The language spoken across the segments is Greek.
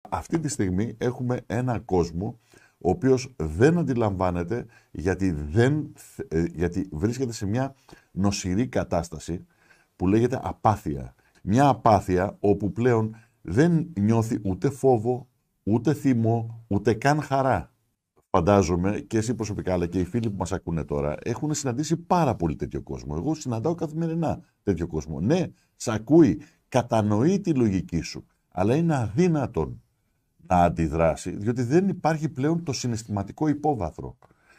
Αυτή τη στιγμή έχουμε ένα κόσμο ο οποίος δεν αντιλαμβάνεται γιατί βρίσκεται σε μια νοσηρή κατάσταση που λέγεται απάθεια. Μια απάθεια όπου πλέον δεν νιώθει ούτε φόβο, ούτε θυμό, ούτε καν χαρά. Φαντάζομαι και εσύ προσωπικά, αλλά και οι φίλοι που μας ακούνε τώρα, έχουν συναντήσει πάρα πολύ τέτοιο κόσμο. Εγώ συναντάω καθημερινά τέτοιο κόσμο. Ναι, σ' ακούει, κατανοεί τη λογική σου, αλλά είναι αδύνατον να αντιδράσει, διότι δεν υπάρχει πλέον το συναισθηματικό υπόβαθρο.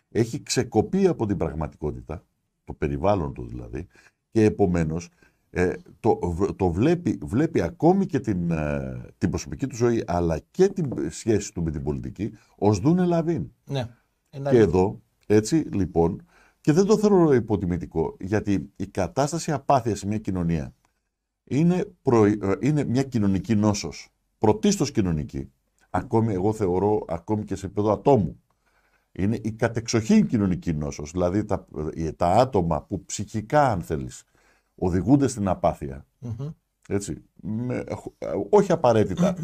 Έχει ξεκοπεί από την πραγματικότητα, το περιβάλλον του δηλαδή, και επομένως βλέπει ακόμη και την προσωπική του ζωή, αλλά και την σχέση του με την πολιτική, ως δούνε λαβήν. Ναι. Και εδώ, έτσι λοιπόν, και δεν το θέλω υποτιμητικό, γιατί η κατάσταση απάθειας σε μια κοινωνία είναι μια κοινωνική νόσος, πρωτίστως κοινωνική. Ακόμη, εγώ θεωρώ, ακόμη και σε επίπεδο ατόμου. Είναι η κατεξοχήν κοινωνική νόσος. Δηλαδή τα άτομα που ψυχικά, αν θέλεις, οδηγούνται στην απάθεια. Έτσι, όχι απαραίτητα,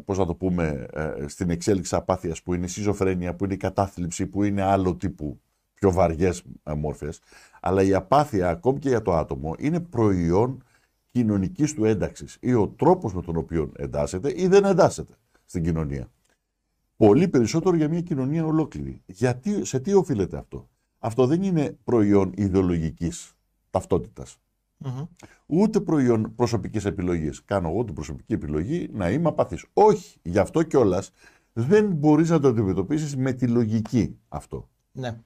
πώς να το πούμε, στην εξέλιξη απάθειας που είναι η σιζοφρένεια, που είναι η κατάθλιψη, που είναι άλλο τύπου πιο βαριές μόρφες. Αλλά η απάθεια, ακόμη και για το άτομο, είναι προϊόν κοινωνικής του ένταξης ή ο τρόπος με τον οποίο εντάσσεται ή δεν εντάσσεται στην κοινωνία. Πολύ περισσότερο για μια κοινωνία ολόκληρη. Γιατί, σε τι οφείλεται αυτό? Αυτό δεν είναι προϊόν ιδεολογικής ταυτότητας. Ούτε προϊόν προσωπικής επιλογής. Κάνω εγώ την προσωπική επιλογή να είμαι απαθής. Όχι. Γι' αυτό κιόλας δεν μπορείς να το αντιμετωπίσεις με τη λογική αυτό. Ναι.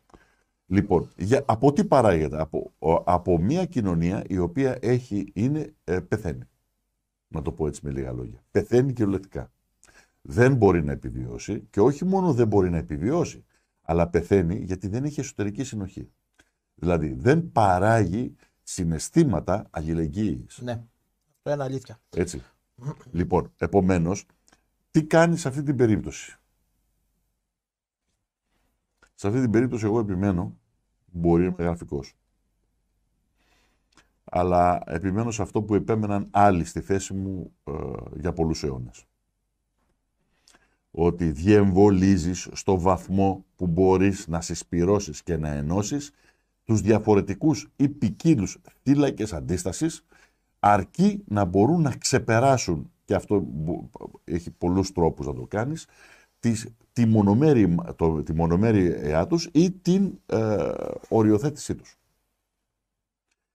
Λοιπόν, από τι παράγεται? Από μια κοινωνία η οποία πεθαίνει. Να το πω έτσι με λίγα λόγια. Πεθαίνει κυριολεκτικά. Δεν μπορεί να επιβιώσει, και όχι μόνο δεν μπορεί να επιβιώσει, αλλά πεθαίνει γιατί δεν έχει εσωτερική συνοχή. Δηλαδή δεν παράγει συναισθήματα αλληλεγγύης. Ναι, αυτό είναι αλήθεια. Έτσι. Λοιπόν, επομένως, τι κάνει σε αυτή την περίπτωση? Σε αυτή την περίπτωση εγώ επιμένω, μπορεί να είμαι γραφικός, αλλά επιμένω σε αυτό που επέμεναν άλλοι στη θέση μου για πολλούς αιώνες. Ότι διεμβολίζεις στο βαθμό που μπορείς να συσπυρώσεις και να ενώσεις τους διαφορετικούς ή ποικίλους θύλακες αντίστασης, αρκεί να μπορούν να ξεπεράσουν, και αυτό έχει πολλούς τρόπους να το κάνεις, τη μονομέρειά τους ή την οριοθέτησή τους.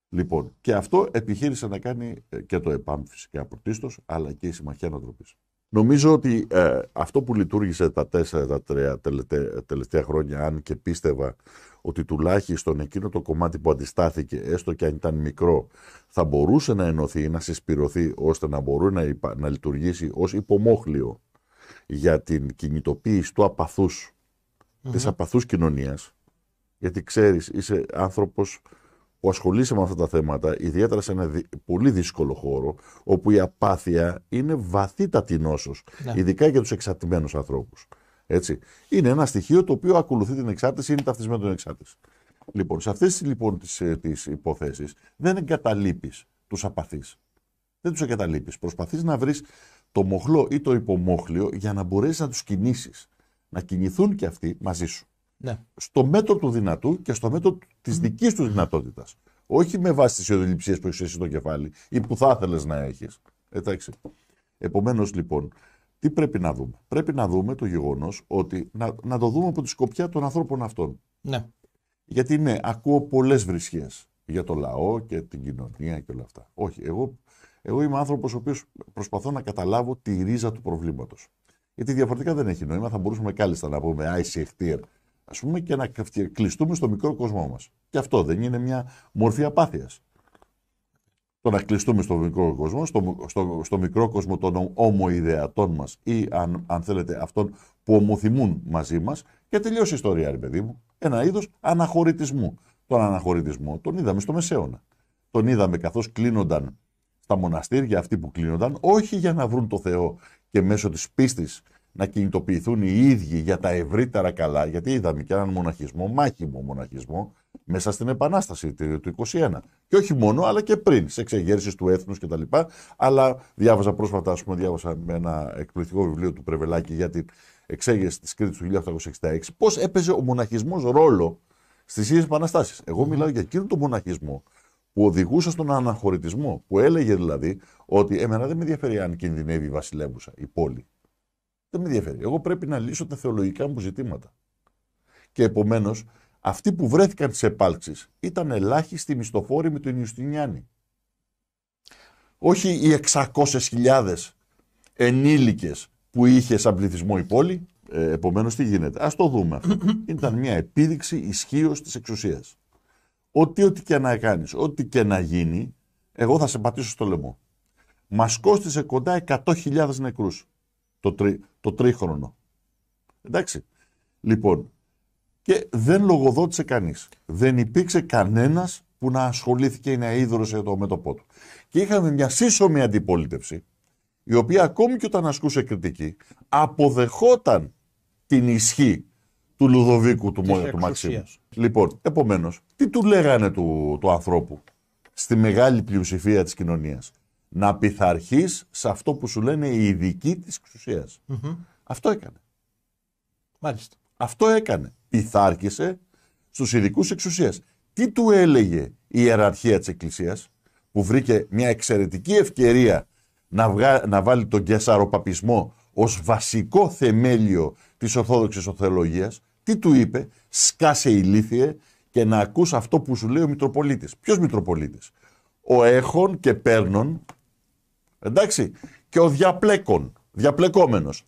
Λοιπόν, και αυτό επιχείρησε να κάνει και το ΕΠΑΜ φυσικά πρωτίστως, αλλά και η Συμμαχία Ανατροπής. Νομίζω ότι αυτό που λειτουργήσε τα 4 τελευταία χρόνια, αν και πίστευα ότι τουλάχιστον εκείνο το κομμάτι που αντιστάθηκε, έστω και αν ήταν μικρό, θα μπορούσε να ενωθεί, να συσπυρωθεί, ώστε να μπορεί να λειτουργήσει ως υπομόχλιο για την κινητοποίηση του απαθούς, της απαθούς κοινωνίας, γιατί ξέρεις, είσαι άνθρωπος που ασχολείσαι με αυτά τα θέματα, ιδιαίτερα σε ένα πολύ δύσκολο χώρο, όπου η απάθεια είναι βαθύτατη νόσος, ειδικά για τους εξαρτημένους ανθρώπους. Έτσι. Είναι ένα στοιχείο το οποίο ακολουθεί την εξάρτηση, είναι ταυτισμένο με την εξάρτηση. Λοιπόν, σε αυτές λοιπόν τις υποθέσεις δεν εγκαταλείπεις τους απαθείς. Δεν τους εγκαταλείπεις. Προσπαθείς να βρεις το μοχλό ή το υπομόχλιο για να μπορέσεις να τους κινήσεις. Να κινηθούν και αυτοί μαζί σου. Ναι. Στο μέτρο του δυνατού και στο μέτρο της δικής τους δυνατότητας. Όχι με βάση τις ιδιοληψίες που έχεις εσύ στο κεφάλι ή που θα ήθελες να έχεις. Εντάξει. Επομένως λοιπόν, τι πρέπει να δούμε? Πρέπει να δούμε το γεγονός ότι να το δούμε από τη σκοπιά των ανθρώπων αυτών. Ναι. Γιατί ναι, ακούω πολλές βρισχές για το λαό και την κοινωνία και όλα αυτά. Όχι, εγώ είμαι άνθρωπος ο οποίος προσπαθώ να καταλάβω τη ρίζα του προβλήματος. Γιατί διαφορετικά δεν έχει νόημα, θα μπορούσαμε κάλλιστα να πούμε άισι ας πούμε, και να κλειστούμε στο μικρό κόσμο μας. Και αυτό δεν είναι μια μορφή απάθειας? Το να κλειστούμε στο μικρό κόσμο, στο μικρό κόσμο των ομοειδεατών μας ή αν θέλετε αυτών που ομοθυμούν μαζί μας, και τελειώσει η ιστορία, ρε παιδί μου. Ένα είδος αναχωρητισμού. Τον αναχωρητισμό τον είδαμε στο Μεσαίωνα. Τον είδαμε καθώς κλείνονταν στα μοναστήρια αυτοί που κλείνονταν, όχι για να βρουν το Θεό και μέσω της πίστης να κινητοποιηθούν οι ίδιοι για τα ευρύτερα καλά, γιατί είδαμε και έναν μοναχισμό, μάχημο μοναχισμό, μέσα στην Επανάσταση του 1921. Και όχι μόνο, αλλά και πριν, σε εξεγέρσεις του έθνους κτλ. Αλλά διάβαζα πρόσφατα, διάβασα με ένα εκπληκτικό βιβλίο του Πρεβελάκη για την εξέγερση της Κρήτης του 1866, πώς έπαιζε ο μοναχισμός ρόλο στις ίδιες επαναστάσεις. Εγώ μιλάω για εκείνον τον μοναχισμό που οδηγούσε στον αναχωρητισμό, που έλεγε δηλαδή ότι εμένα δεν με ενδιαφέρει αν κινδυνεύει η βασιλεύουσα, η πόλη. Δεν με ενδιαφέρει. Εγώ πρέπει να λύσω τα θεολογικά μου ζητήματα. Και επομένως, αυτοί που βρέθηκαν στις επάλξεις ήταν ελάχιστοι μισθοφόροι με τον Ιουστινιάνη. Όχι οι 600.000 ενήλικες που είχε σαν πληθυσμό η πόλη. Επομένως, τι γίνεται. Ας το δούμε αυτό. Ήταν μια επίδειξη ισχύως της εξουσίας. Ό,τι και να κάνεις, ό,τι και να γίνει, εγώ θα σε πατήσω στο λαιμό. Μας κόστισε κοντά 100.000 νεκρούς το τρίχρονο. Εντάξει. Λοιπόν, και δεν λογοδότησε κανείς. Δεν υπήρξε κανένας που να ασχολήθηκε ή να ίδρωσε το μέτωπό του. Και είχαμε μια σύσσωμη αντιπολίτευση, η οποία ακόμη και όταν ασκούσε κριτική, αποδεχόταν την ισχύ του Λουδοβίκου του Μαξίμου. Λοιπόν, επομένως, τι του λέγανε του ανθρώπου στη μεγάλη πλειοψηφία της κοινωνίας? Να πειθαρχείς σε αυτό που σου λένε οι ειδικοί της εξουσίας. Αυτό έκανε. Μάλιστα. Αυτό έκανε. Πειθάρχησε στους ειδικούς εξουσίας. Τι του έλεγε η ιεραρχία της Εκκλησίας, που βρήκε μια εξαιρετική ευκαιρία να βάλει τον κεσαροπαπισμό ως βασικό θεμέλιο της Ορθόδοξης Οθεολογίας? Τι του είπε? Σκάσε ηλίθιε και να ακούς αυτό που σου λέει ο Μητροπολίτης. Ποιος Μητροπολίτης? Ο έχων και παίρνων, εντάξει, και ο διαπλεκόμενος.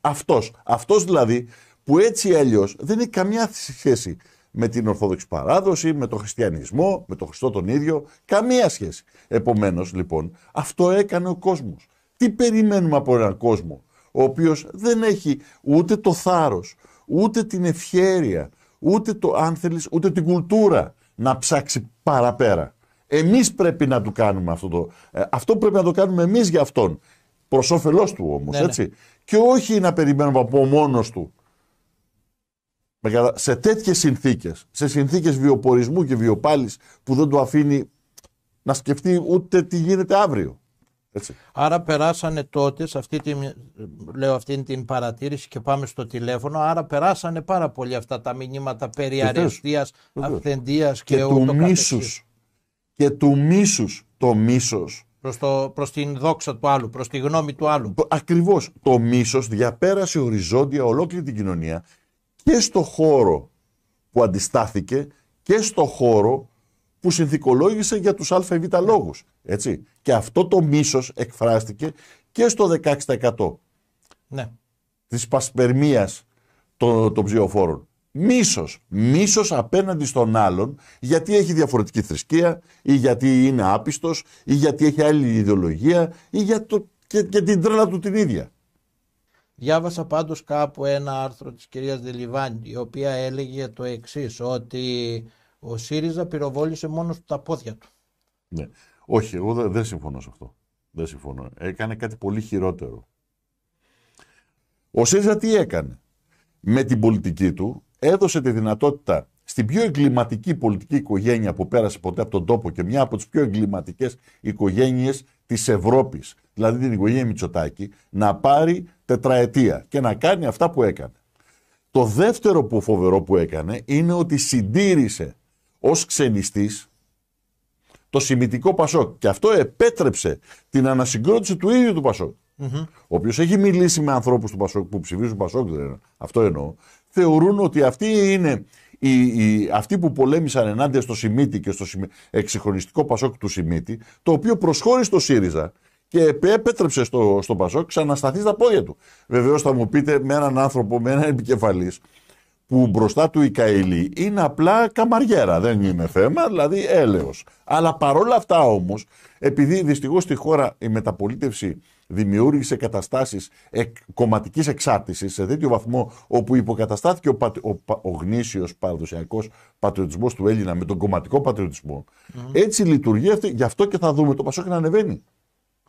Αυτός δηλαδή που έτσι ή αλλιώς δεν έχει καμιά σχέση με την Ορθόδοξη παράδοση, με τον χριστιανισμό, με τον Χριστό τον ίδιο, καμία σχέση. Επομένως, λοιπόν, αυτό έκανε ο κόσμος. Τι περιμένουμε από έναν κόσμο ο οποίος δεν έχει ούτε το θάρρος, ούτε την ευχέρεια, ούτε την κουλτούρα να ψάξει παραπέρα? Εμείς πρέπει να του κάνουμε αυτό πρέπει να το κάνουμε εμείς για αυτόν, προς όφελός του όμως, έτσι. Ναι. Και όχι να περιμένουμε από μόνος του. Σε τέτοιες συνθήκες, σε συνθήκες βιοπορισμού και βιοπάλης που δεν του αφήνει να σκεφτεί ούτε τι γίνεται αύριο. Έτσι. Άρα περάσανε τότε, λέω αυτή την παρατήρηση και πάμε στο τηλέφωνο, άρα περάσανε πάρα πολύ αυτά τα μηνύματα περί αρεστίας, αυθεντίας και ούτω καθεξής. Και του μίσους. Το μίσος. Προς την δόξα του άλλου, προς τη γνώμη του άλλου. Ακριβώς. Το μίσος διαπέρασε οριζόντια ολόκληρη την κοινωνία και στο χώρο που αντιστάθηκε και στο χώρο που συνθηκολόγησε για τους ΑΒ λόγους. Έτσι. Και αυτό το μίσος εκφράστηκε και στο 16% της πασπερμίας των ψηφοφόρων. Μίσος απέναντι στον άλλον, γιατί έχει διαφορετική θρησκεία ή γιατί είναι άπιστος ή γιατί έχει άλλη ιδεολογία ή και την τρέλα του την ίδια. Διάβασα πάντως κάπου ένα άρθρο της κυρίας Δελιβάνη, η οποία έλεγε το εξής, ότι ο ΣΥΡΙΖΑ πυροβόλησε μόνος τα πόδια του. Ναι. Όχι, εγώ δεν συμφωνώ σε αυτό. Δεν συμφωνώ. Έκανε κάτι πολύ χειρότερο. Ο ΣΥΡΙΖΑ τι έκανε? Με την πολιτική του έδωσε τη δυνατότητα στην πιο εγκληματική πολιτική οικογένεια που πέρασε ποτέ από τον τόπο και μια από τις πιο εγκληματικές οικογένειες της Ευρώπης, δηλαδή την οικογένεια Μητσοτάκη, να πάρει τετραετία και να κάνει αυτά που έκανε. Το δεύτερο φοβερό που έκανε είναι ότι συντήρησε ως ξενιστής το Σημιτικό Πασόκ και αυτό επέτρεψε την ανασυγκρότηση του ίδιου του Πασόκ. Ο οποίος έχει μιλήσει με ανθρώπους του Πασόκ που ψηφίζουν Πασόκ, αυτό εννοώ, θεωρούν ότι αυτοί είναι αυτοί που πολέμησαν ενάντια στο Σιμίτη και στο εξυγχρονιστικό Πασόκ του Σιμίτη, το οποίο προσχώρησε στο ΣΥΡΙΖΑ και επέτρεψε στο Πασόκ ξανασταθεί στα πόδια του. Βεβαίως θα μου πείτε, με έναν άνθρωπο, με έναν επικεφαλής, που μπροστά του η Καηλή είναι απλά καμαριέρα, δεν είναι θέμα, δηλαδή έλεος. Αλλά παρόλα αυτά όμως, επειδή δυστυχώς στη χώρα η μεταπολίτευση δημιούργησε καταστάσεις κομματικής εξάρτησης σε τέτοιο βαθμό όπου υποκαταστάθηκε ο γνήσιος παραδοσιακός πατριωτισμός του Έλληνα με τον κομματικό πατριωτισμό, έτσι λειτουργεί αυτή, γι' αυτό και θα δούμε το Πασόκ να ανεβαίνει.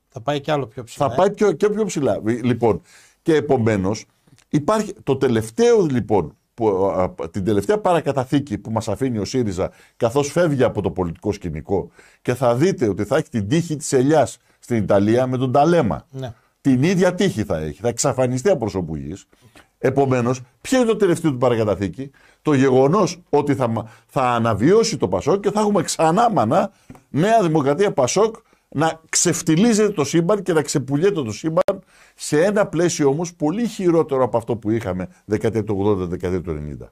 Θα πάει και άλλο πιο ψηλά. Θα πάει και πιο ψηλά. Λοιπόν, και επομένως, Υπάρχει το τελευταίο λοιπόν, την τελευταία παρακαταθήκη που μας αφήνει ο ΣΥΡΙΖΑ καθώς φεύγει από το πολιτικό σκηνικό, και θα δείτε ότι θα έχει την τύχη της ελιάς στην Ιταλία με τον Ταλέμα. Ναι. Την ίδια τύχη θα έχει, θα εξαφανιστεί από προσώπου γης. Επομένως, ποιο είναι το τελευταίο του παρακαταθήκη? Το γεγονός ότι θα αναβιώσει το Πασόκ και θα έχουμε ξανά μανά Νέα Δημοκρατία Πασόκ να ξεφτιλίζεται το σύμπαν και να ξεπουλιέται το σύμπαν σε ένα πλαίσιο όμως πολύ χειρότερο από αυτό που είχαμε δεκαετία του 80, δεκαετία του 90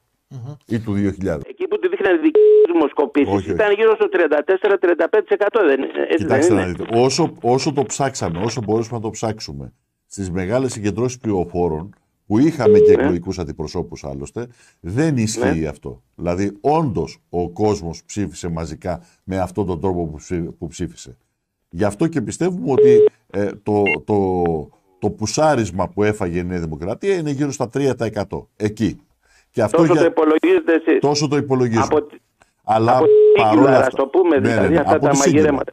ή του 2000. Εκεί που τη δείχναν δικές δημοσκοπήσεις ήταν γύρω στο 34-35%. Κοιτάξτε να δείτε, όσο το ψάξαμε, όσο μπορούσαμε να το ψάξουμε στις μεγάλες συγκεντρώσεις πληροφόρων που είχαμε και εκλογικούς αντιπροσώπους άλλωστε, δεν ισχύει αυτό. Δηλαδή, όντως ο κόσμος ψήφισε μαζικά με αυτόν τον τρόπο που ψήφισε. Γι' αυτό και πιστεύουμε ότι το πουσάρισμα που έφαγε η Νέα Δημοκρατία είναι γύρω στα 3%. Εκεί. Και αυτό τόσο το υπολογίζετε εσείς. Τόσο το υπολογίζουμε. Αλλά παρόλα αυτά, το πούμε, δηλαδή αυτά τα μαγειρέματα.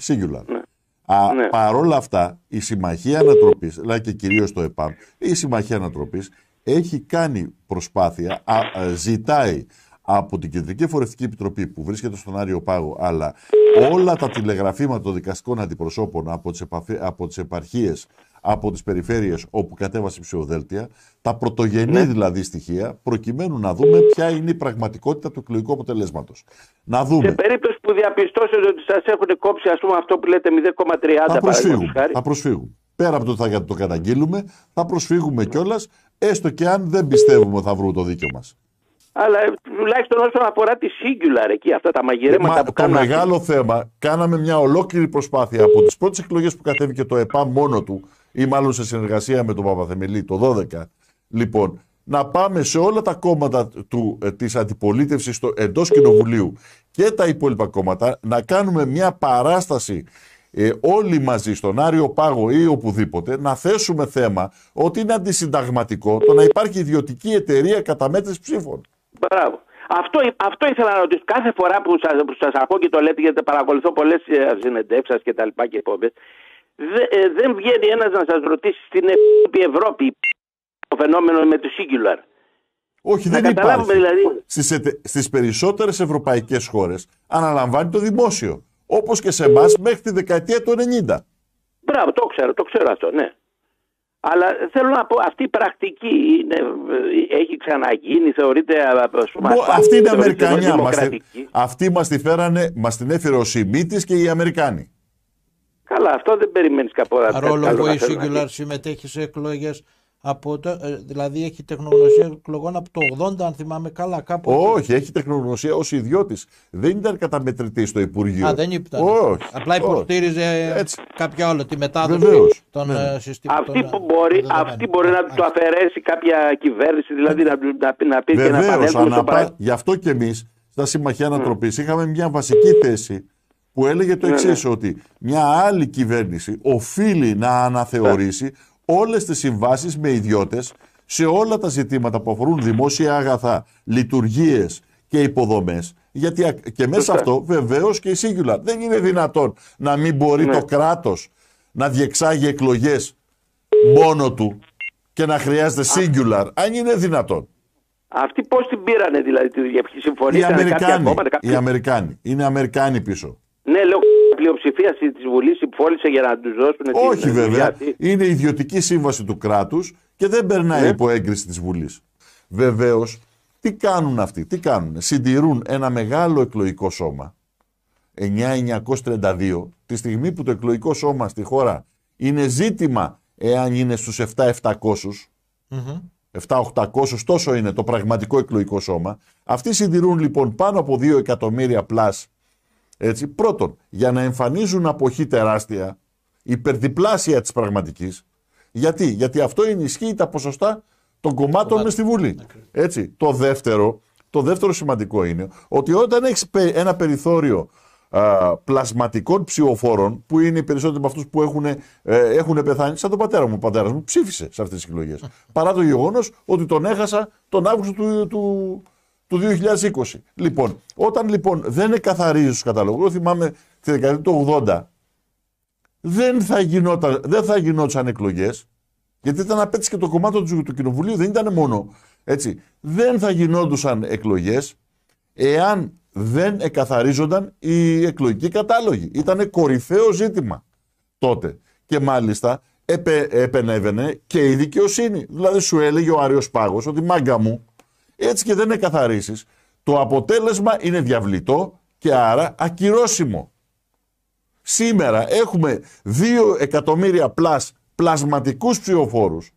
Singular. Ναι. Παρόλα αυτά, η Συμμαχία Ανατροπής, δηλαδή και κυρίως το ΕΠΑΜ, η Συμμαχία Ανατροπής έχει κάνει προσπάθεια, ζητάει από την Κεντρική Εφορευτική Επιτροπή που βρίσκεται στον Άριο Πάγο, αλλά όλα τα τηλεγραφήματα των δικαστικών αντιπροσώπων από τις επαρχίες, από τις περιφέρειες όπου κατέβασε η ψηφοδέλτια, τα πρωτογενή δηλαδή στοιχεία, προκειμένου να δούμε ποια είναι η πραγματικότητα του εκλογικού αποτελέσματος. Να δούμε. Σε περίπτωση που διαπιστώσετε ότι σας έχουν κόψει, ας πούμε, αυτό που λέτε 0,30, θα προσφύγουν. Πέρα από το ότι θα το καταγγείλουμε, θα προσφύγουμε κιόλας, έστω και αν δεν πιστεύουμε ότι θα βρούμε το δίκαιο μας. Αλλά τουλάχιστον όσον αφορά τη Singular εκεί, αυτά τα μαγειρέματα που κάνουμε. Το μεγάλο θέμα, κάναμε μια ολόκληρη προσπάθεια από τις πρώτες εκλογές που κατέβηκε το ΕΠΑΜ μόνο του, ή μάλλον σε συνεργασία με τον Παπαθεμελή το 12, λοιπόν, να πάμε σε όλα τα κόμματα της αντιπολίτευσης εντός κοινοβουλίου και τα υπόλοιπα κόμματα, να κάνουμε μια παράσταση όλοι μαζί στον Άριο Πάγο ή οπουδήποτε, να θέσουμε θέμα ότι είναι αντισυνταγματικό το να υπάρχει ιδιωτική εταιρεία καταμέτρησης ψήφων. Μπράβο. Αυτό ήθελα να ρωτήσω. Κάθε φορά που σας ακούω και το λέτε, γιατί παρακολουθώ πολλές συνεντεύξεις και τα λοιπά και εκπομπές, δεν βγαίνει ένας να σας ρωτήσει στην Ευρώπη το φαινόμενο με το Singular. Όχι, δεν υπάρχει. Δηλαδή. Στις περισσότερες ευρωπαϊκές χώρες αναλαμβάνει το δημόσιο. Όπως και σε εμάς μέχρι τη δεκαετία του 90. Μπράβο, το ξέρω αυτό, ναι. Αλλά θέλω να πω, αυτή η πρακτική έχει ξαναγίνει, θεωρείται. Αυτή είναι η Αμερικανιά. Αυτή μας την έφερε ο Σιμίτης και οι Αμερικάνοι. Καλά, αυτό δεν περιμένεις καπόδα. Παρόλο που η Singular συμμετέχει σε εκλογές. Δηλαδή έχει τεχνογνωσία εκλογών από το 80, αν θυμάμαι καλά. Όχι, έχει τεχνογνωσία ως ιδιώτης. Δεν ήταν καταμετρητής στο Υπουργείο. Δεν ήταν. Απλά υποστήριζε κάποια όλα τη μετάδοση των συστημάτων. Αυτή μπορεί να το αφαιρέσει κάποια κυβέρνηση, δηλαδή να πει και να επανέλθουμε στο παράδειγμα. Γι' αυτό και εμείς στα Συμμαχία Ανατροπής είχαμε μια βασική θέση που έλεγε το εξής, ότι μια άλλη κυβέρνηση οφείλει να αναθεωρήσει όλες τις συμβάσεις με ιδιώτες σε όλα τα ζητήματα που αφορούν δημόσια αγαθά, λειτουργίες και υποδομές. Γιατί και μέσα αυτό βεβαίως και η Singular. Δεν είναι δυνατόν να μην μπορεί το κράτος να διεξάγει εκλογές μόνο του και να χρειάζεται Singular, αν είναι δυνατόν. Αυτοί πώς την πήρανε δηλαδή τη συμφωνία? Οι Αμερικάνοι. Είναι Αμερικάνοι πίσω. Ναι, λέω πλειοψηφία της Βουλής υπφόλησε για να τους δώσουν. Όχι βέβαια, είναι ιδιωτική σύμβαση του κράτους και δεν περνάει υπό έγκριση της Βουλής. Βεβαίως, τι κάνουν αυτοί, συντηρούν ένα μεγάλο εκλογικό σώμα, 9.932, τη στιγμή που το εκλογικό σώμα στη χώρα είναι ζήτημα εάν είναι στους 7.700, 7.800, τόσο είναι το πραγματικό εκλογικό σώμα. Αυτοί συντηρούν λοιπόν πάνω από 2 εκατομμύρια πλάς. Έτσι, πρώτον, για να εμφανίζουν αποχή τεράστια, υπερδιπλάσια της πραγματικής. Γιατί αυτό ενισχύει τα ποσοστά των κομμάτων μες στη Βουλή. Έτσι, το δεύτερο σημαντικό είναι ότι όταν έχεις ένα περιθώριο πλασματικών ψηφοφόρων, που είναι οι περισσότεροι από αυτούς που έχουν πεθάνει, σαν τον πατέρα μου. Ο πατέρας μου ψήφισε σε αυτές τις εκλογές. Παρά το γεγονός ότι τον έχασα τον Αύγουστο του 2020. Λοιπόν, όταν λοιπόν δεν εκαθαρίζεις τους καταλόγους, θυμάμαι τη δεκαετία του 80, δεν θα γινόταν εκλογές, Γιατί ήταν απέτηση και το κομμάτι του Κοινοβουλίου, δεν ήταν μόνο. Έτσι. Δεν θα γινόντουσαν εκλογές εάν δεν εκαθαρίζονταν οι εκλογικοί κατάλογοι. Ήταν κορυφαίο ζήτημα τότε. Και μάλιστα επενέβαινε και η δικαιοσύνη. Δηλαδή σου έλεγε ο Άριος Πάγος ότι μάγκα μου, έτσι και δεν εκαθαρίσεις, το αποτέλεσμα είναι διαβλητό και άρα ακυρώσιμο. Σήμερα έχουμε 2 εκατομμύρια πλασματικούς ψηφοφόρους.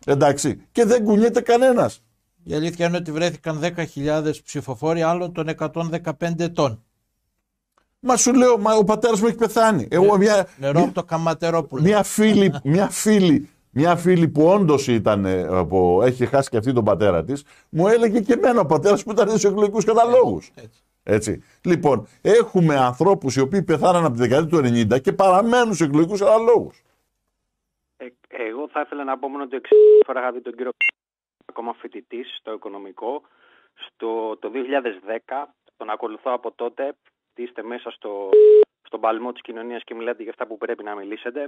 Εντάξει, και δεν κουνιέται κανένας. Η αλήθεια είναι ότι βρέθηκαν 10.000 ψηφοφόροι άλλων των 115 ετών. Μα σου λέω, ο πατέρας μου έχει πεθάνει. Νερό από το Καματερόπουλο. Μια φίλη που όντως έχει χάσει και αυτή τον πατέρα της, μου έλεγε και εμένα ο πατέρας που ήταν στους εκλογικούς καταλόγους. Έτσι. Λοιπόν, έχουμε ανθρώπους οι οποίοι πεθάναν από τη δεκαετία του 90 και παραμένουν στους εκλογικούς καταλόγους. Εγώ θα ήθελα να πω μόνο το εξής. Φορά είχα δει τον κύριο ακόμα φοιτητής στο οικονομικό. Το 2010, τον ακολουθώ από τότε, είστε μέσα στον παλμό της κοινωνίας και μιλάτε για αυτά που πρέπει να μιλήσετε.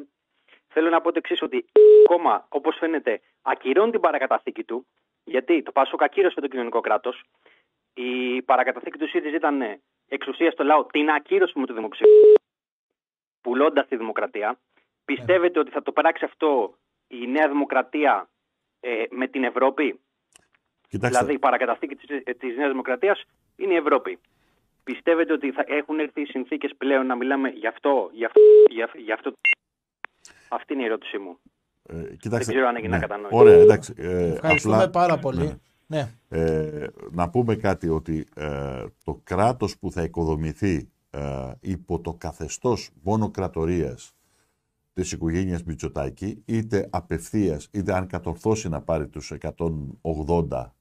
Θέλω να πω το εξής, ότι ακόμα, όπως φαίνεται, ακυρώνει την παρακαταθήκη του, γιατί το ΠΑΣΟΚ ακύρωσε το κοινωνικό κράτος. Η παρακαταθήκη του ΣΥΡΙΖΑ ήταν εξουσία στο λαό, την ακύρωση με το δημοψήφισμα, πουλώντας τη δημοκρατία. Πιστεύετε ότι θα το πράξει αυτό η Νέα Δημοκρατία με την Ευρώπη? Κοιτάξτε. Δηλαδή η παρακαταθήκη της Νέας Δημοκρατίας είναι η Ευρώπη. Πιστεύετε ότι θα έχουν έρθει οι συνθήκες πλέον να μιλάμε γι' αυτό? Αυτή είναι η ερώτησή μου. Κοιτάξτε, δεν ξέρω αν έγινε κατανόηση. Ωραία, εντάξει. Ευχαριστούμε πάρα πολύ. Ναι. Να πούμε κάτι, ότι το κράτος που θα οικοδομηθεί υπό το καθεστώς μονοκρατορίας της οικογένειας Μητσοτάκη, είτε απευθείας, είτε αν κατορθώσει να πάρει τους 180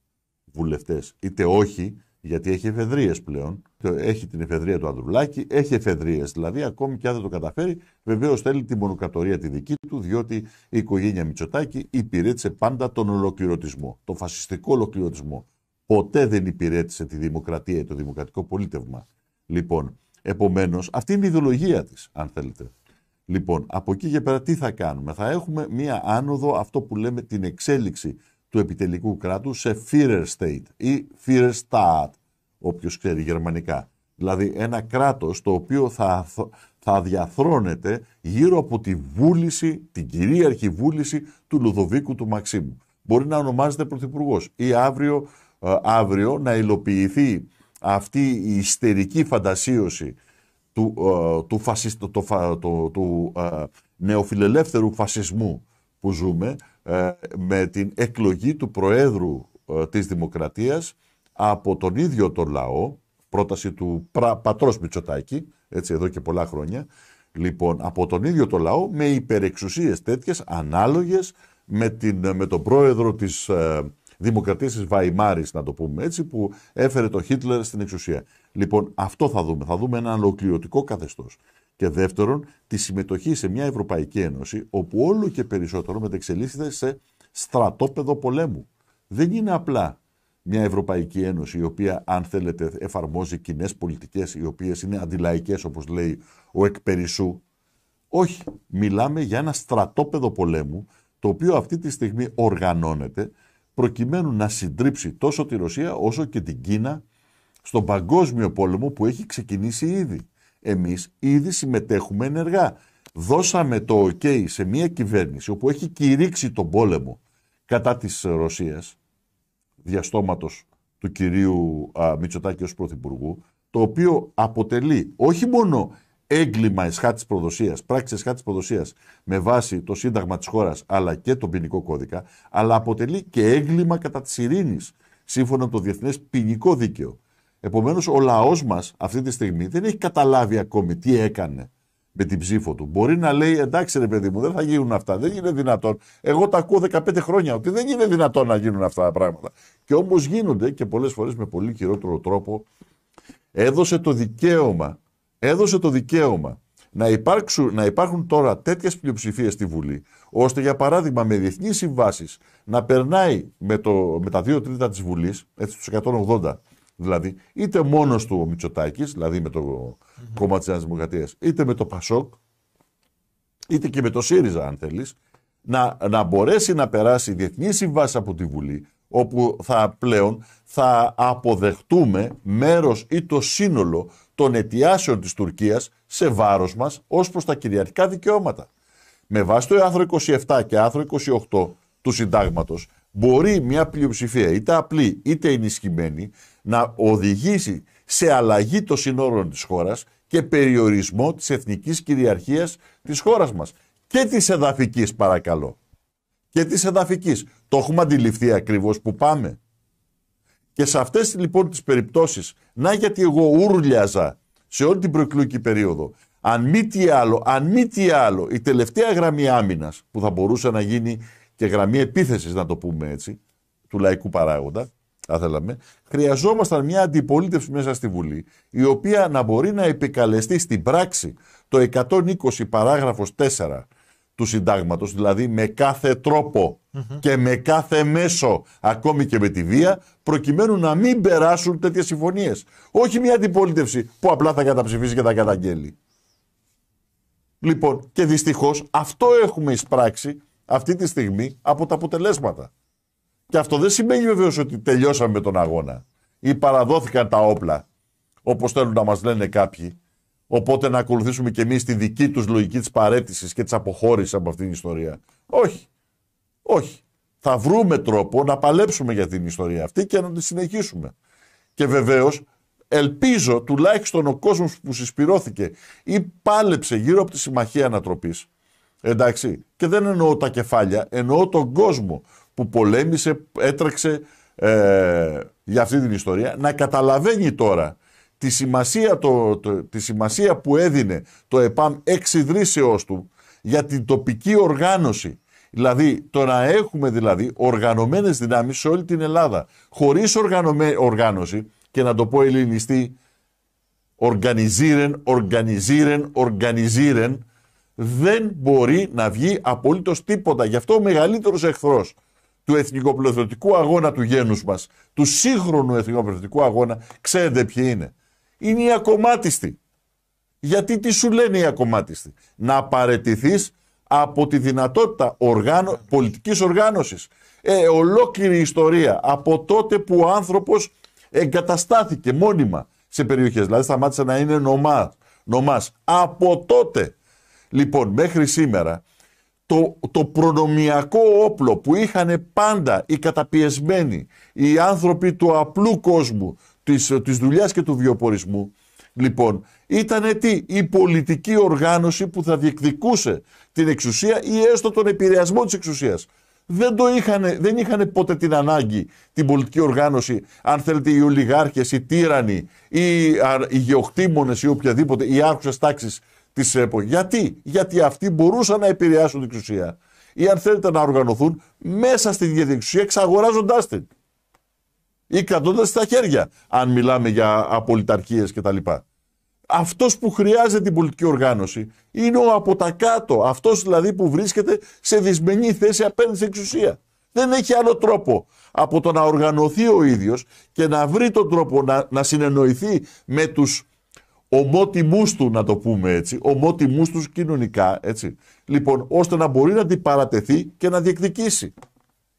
βουλευτές, είτε όχι, γιατί έχει εφεδρείες πλέον. Έχει την εφεδρεία του Ανδρουλάκη, έχει εφεδρείες δηλαδή, ακόμη και αν δεν το καταφέρει, βεβαίως θέλει τη μονοκρατορία τη δική του, διότι η οικογένεια Μητσοτάκη υπηρέτησε πάντα τον ολοκληρωτισμό, τον φασιστικό ολοκληρωτισμό. Ποτέ δεν υπηρέτησε τη δημοκρατία ή το δημοκρατικό πολίτευμα. Λοιπόν, επομένως, αυτή είναι η ιδεολογία της, αν θέλετε. Λοιπόν, από εκεί και πέρα τι θα κάνουμε? Θα έχουμε μία άνοδο, αυτό που λέμε την εξέλιξη του επιτελικού κράτους σε Führer State ή Führer Staat, όποιος ξέρει γερμανικά. Δηλαδή ένα κράτος το οποίο θα διαθρώνεται γύρω από τη βούληση, την κυρίαρχη βούληση του Λουδοβίκου του Μαξίμου. Μπορεί να ονομάζεται πρωθυπουργός ή αύριο να υλοποιηθεί αυτή η ιστερική φαντασίωση του νεοφιλελεύθερου φασισμού που ζούμε, με την εκλογή του Προέδρου της Δημοκρατίας από τον ίδιο τον λαό, πρόταση του πατρός Μητσοτάκη, έτσι, εδώ και πολλά χρόνια, λοιπόν, από τον ίδιο τον λαό, με υπερεξουσίες τέτοιες ανάλογες με τον πρόεδρο της Δημοκρατίας της Βαϊμάρης, να το πούμε έτσι, που έφερε τον Χίτλερ στην εξουσία. Λοιπόν, αυτό θα δούμε. Θα δούμε ένα ολοκληρωτικό καθεστώς. Και δεύτερον, τη συμμετοχή σε μια Ευρωπαϊκή Ένωση, όπου όλο και περισσότερο μετεξελίσσεται σε στρατόπεδο πολέμου. Δεν είναι απλά μια Ευρωπαϊκή Ένωση, η οποία, αν θέλετε, εφαρμόζει κοινές πολιτικές, οι οποίες είναι αντιλαϊκές, όπως λέει ο εκπερισσού. Όχι. Μιλάμε για ένα στρατόπεδο πολέμου, το οποίο αυτή τη στιγμή οργανώνεται, προκειμένου να συντρίψει τόσο τη Ρωσία, όσο και την Κίνα, στον παγκόσμιο πόλεμο που έχει ξεκινήσει ήδη. Εμείς ήδη συμμετέχουμε ενεργά. Δώσαμε το OK σε μια κυβέρνηση όπου έχει κηρύξει τον πόλεμο κατά της Ρωσίας, διαστόματος του κυρίου Μητσοτάκη ως πρωθυπουργού, το οποίο αποτελεί όχι μόνο έγκλημα εσχάτης προδοσίας, πράξη εσχάτης προδοσίας με βάση το Σύνταγμα της χώρας αλλά και τον ποινικό κώδικα, αλλά αποτελεί και έγκλημα κατά της ειρήνης, σύμφωνα με το Διεθνές Ποινικό Δίκαιο. Επομένως, ο λαός μας αυτή τη στιγμή δεν έχει καταλάβει ακόμη τι έκανε με την ψήφο του. Μπορεί να λέει, εντάξει ρε παιδί μου, δεν θα γίνουν αυτά, δεν είναι δυνατόν. Εγώ τα ακούω 15 χρόνια ότι δεν είναι δυνατόν να γίνουν αυτά τα πράγματα. Και όμως γίνονται, και πολλές φορές με πολύ χειρότερο τρόπο. Έδωσε το δικαίωμα να υπάρχουν τώρα τέτοιες πλειοψηφίες στη Βουλή, ώστε για παράδειγμα με διεθνείς συμβάσεις να περνάει με τα 2 τρίτα της Βουλής, έτσι τους 180, δηλαδή, είτε μόνος του ο Μητσοτάκης, δηλαδή με το κόμμα της Νέας Δημοκρατίας, είτε με το ΠΑΣΟΚ, είτε και με το ΣΥΡΙΖΑ, αν θέλεις, να μπορέσει να περάσει διεθνή συμβάση από τη Βουλή, όπου πλέον θα αποδεχτούμε μέρος ή το σύνολο των αιτιάσεων της Τουρκίας σε βάρος μας ως προς τα κυριαρχικά δικαιώματα. Με βάση το άρθρο 27 και άρθρο 28 του Συντάγματος, μπορεί μια πλειοψηφία, είτε απλή είτε ενισχυμένη, να οδηγήσει σε αλλαγή των συνόρων της χώρας και περιορισμό της εθνικής κυριαρχίας της χώρας μας. Και της εδαφικής, παρακαλώ. Και της εδαφικής. Το έχουμε αντιληφθεί ακριβώς που πάμε. Και σε αυτές λοιπόν τις περιπτώσεις, να γιατί εγώ ούρλιαζα σε όλη την προεκλογική περίοδο, αν μη τι άλλο, η τελευταία γραμμή άμυνας, που θα μπορούσε να γίνει και γραμμή επίθεσης, να το πούμε έτσι, του λαϊκού παράγοντα, θα θέλαμε, χρειαζόμασταν μια αντιπολίτευση μέσα στη Βουλή, η οποία να μπορεί να επικαλεστεί στην πράξη το 120 παράγραφος 4 του Συντάγματος, δηλαδή με κάθε τρόπο και με κάθε μέσο, ακόμη και με τη βία, προκειμένου να μην περάσουν τέτοιες συμφωνίες. Όχι μια αντιπολίτευση που απλά θα καταψηφίσει και θα καταγγέλει. Λοιπόν, και δυστυχώς αυτό έχουμε εισπράξει αυτή τη στιγμή από τα αποτελέσματα. Και αυτό δεν σημαίνει βεβαίως ότι τελειώσαμε τον αγώνα ή παραδόθηκαν τα όπλα, όπως θέλουν να μας λένε κάποιοι. Οπότε να ακολουθήσουμε και εμείς τη δική τους λογική της παραίτησης και της αποχώρησης από αυτήν την ιστορία. Όχι. Όχι. Θα βρούμε τρόπο να παλέψουμε για την ιστορία αυτή και να τη συνεχίσουμε. Και βεβαίως ελπίζω τουλάχιστον ο κόσμος που συσπυρώθηκε ή πάλεψε γύρω από τη Συμμαχία Ανατροπής, εντάξει, και δεν εννοώ τα κεφάλια, εννοώ τον κόσμο που πολέμησε, έτρεξε για αυτή την ιστορία, να καταλαβαίνει τώρα τη σημασία που έδινε το ΕΠΑΜ εξιδρύσεώς του για την τοπική οργάνωση. Δηλαδή το να έχουμε οργανωμένες δυνάμεις σε όλη την Ελλάδα. Χωρίς οργάνωση, και να το πω ελληνιστή, οργανιζίρεν, δεν μπορεί να βγει απολύτως τίποτα. Γι' αυτό ο μεγαλύτερος εχθρός του εθνικοπληρωθετικού αγώνα του γένους μας, του σύγχρονου εθνικοπληρωθετικού αγώνα, ξέρετε ποιοι είναι? Είναι οι ακομμάτιστοι. Γιατί τι σου λένε οι ακομμάτιστοι? Να παραιτηθείς από τη δυνατότητα πολιτικής οργάνωσης. Ολόκληρη ιστορία από τότε που ο άνθρωπος εγκαταστάθηκε μόνιμα σε περιοχές, δηλαδή σταμάτησε να είναι νομάς. Από τότε λοιπόν μέχρι σήμερα το προνομιακό όπλο που είχαν πάντα οι καταπιεσμένοι, οι άνθρωποι του απλού κόσμου, της δουλειάς και του βιοπορισμού, λοιπόν, ήταν η πολιτική οργάνωση που θα διεκδικούσε την εξουσία ή έστω τον επηρεασμό της εξουσίας. Δεν είχαν ποτέ την ανάγκη την πολιτική οργάνωση, αν θέλετε, οι ολιγάρχες, οι τύρανοι, οι γεωκτήμονες ή οποιαδήποτε, οι άρχουσες τάξεις της εποχής. Γιατί αυτοί μπορούσαν να επηρεάσουν την εξουσία ή αν θέλετε να οργανωθούν μέσα στην ίδια την εξουσία, εξαγοράζοντάς την ή κρατώντας στα χέρια, αν μιλάμε για απολυταρχίες κτλ. Αυτός που χρειάζεται την πολιτική οργάνωση είναι ο από τα κάτω, αυτός δηλαδή που βρίσκεται σε δυσμενή θέση απέναντι στην εξουσία. Δεν έχει άλλο τρόπο από το να οργανωθεί ο ίδιος και να βρει τον τρόπο να συνεννοηθεί με τους ομότιμούς του, να το πούμε έτσι, ομότιμούς τους κοινωνικά, έτσι, λοιπόν, ώστε να μπορεί να την παρατεθεί και να διεκδικήσει.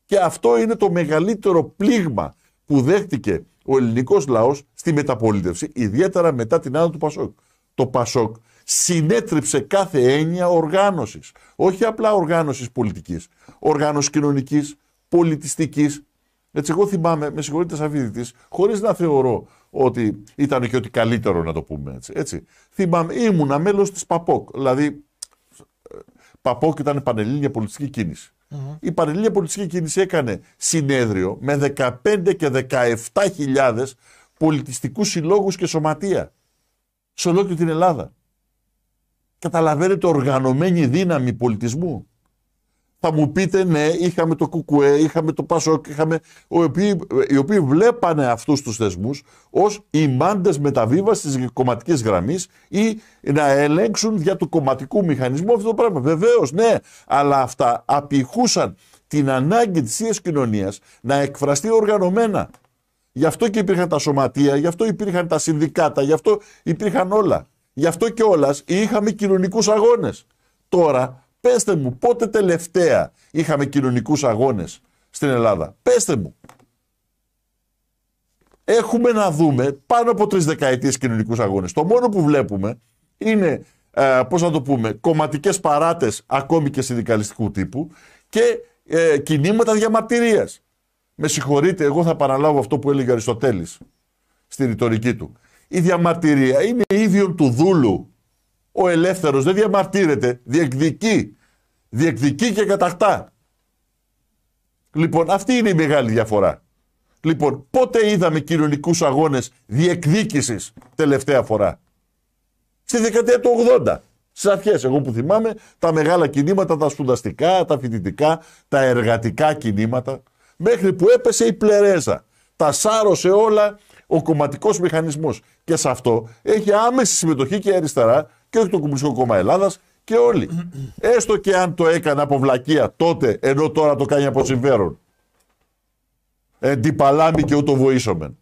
Και αυτό είναι το μεγαλύτερο πλήγμα που δέχτηκε ο ελληνικός λαός στη μεταπολίτευση, ιδιαίτερα μετά την άνοδο του Πασόκ. Το Πασόκ συνέτριψε κάθε έννοια οργάνωσης. Όχι απλά οργάνωσης πολιτικής, οργάνωσης κοινωνικής, πολιτιστικής. Έτσι, εγώ θυμάμαι, με συγχωρείτε Σαββίδητης, χωρίς να θεωρώ ότι ήταν και ότι καλύτερο, να το πούμε έτσι. Θυμάμαι, ήμουνα μέλος της ΠΑΠΟΚ, δηλαδή ΠΑΠΟΚ ήταν Πανελλήνια Πολιτιστική Κίνηση. Η Πανελλήνια Πολιτιστική Κίνηση έκανε συνέδριο με 15 και 17.000 πολιτιστικούς συλλόγους και σωματεία σε ολόκληρη την Ελλάδα. Καταλαβαίνετε, οργανωμένη δύναμη πολιτισμού. Θα μου πείτε, ναι, είχαμε το ΚΚΕ, είχαμε το ΠΑΣΟΚ, οι οποίοι βλέπανε αυτούς τους θεσμούς ως οι μάντες μεταβίβασης της κομματικής γραμμής ή να ελέγξουν για του κομματικού μηχανισμού αυτό το πράγμα. Βεβαίως, ναι, αλλά αυτά απηχούσαν την ανάγκη της ίδιας κοινωνίας να εκφραστεί οργανωμένα. Γι' αυτό και υπήρχαν τα σωματεία, γι' αυτό υπήρχαν τα συνδικάτα, γι' αυτό υπήρχαν όλα. Γι' αυτό και όλας είχαμε κοινωνικούς αγώνες. Τώρα Πέστε μου, πότε τελευταία είχαμε κοινωνικούς αγώνες στην Ελλάδα? Πέστε μου. Έχουμε να δούμε πάνω από 3 δεκαετίες κοινωνικούς αγώνες. Το μόνο που βλέπουμε είναι, πώς να το πούμε, κομματικές παράτες ακόμη και συνδικαλιστικού τύπου και κινήματα διαμαρτυρίας. Με συγχωρείτε, εγώ θα παραλάβω αυτό που έλεγε ο Αριστοτέλης στη ρητορική του. Η διαμαρτυρία είναι ίδιον του δούλου. Ο ελεύθερος δεν διαμαρτύρεται, διεκδικεί. Διεκδικεί και κατακτά. Λοιπόν, αυτή είναι η μεγάλη διαφορά. Λοιπόν, πότε είδαμε κοινωνικούς αγώνες διεκδίκησης τελευταία φορά? Στη δεκαετία του 80. Στις αρχές, εγώ που θυμάμαι, τα μεγάλα κινήματα, τα σπουδαστικά, τα φοιτητικά, τα εργατικά κινήματα, μέχρι που έπεσε η πλερέζα. Τα σάρωσε όλα ο κομματικός μηχανισμός. Και σε αυτό έχει άμεση συμμετοχή και η αριστερά και όχι το Κομμουνιστικό Κόμμα Ελλάδας και όλοι. Έστω και αν το έκανε από βλακεία τότε, ενώ τώρα το κάνει από συμφέρον. Εντυπαλάμι και ούτω βοήσομεν.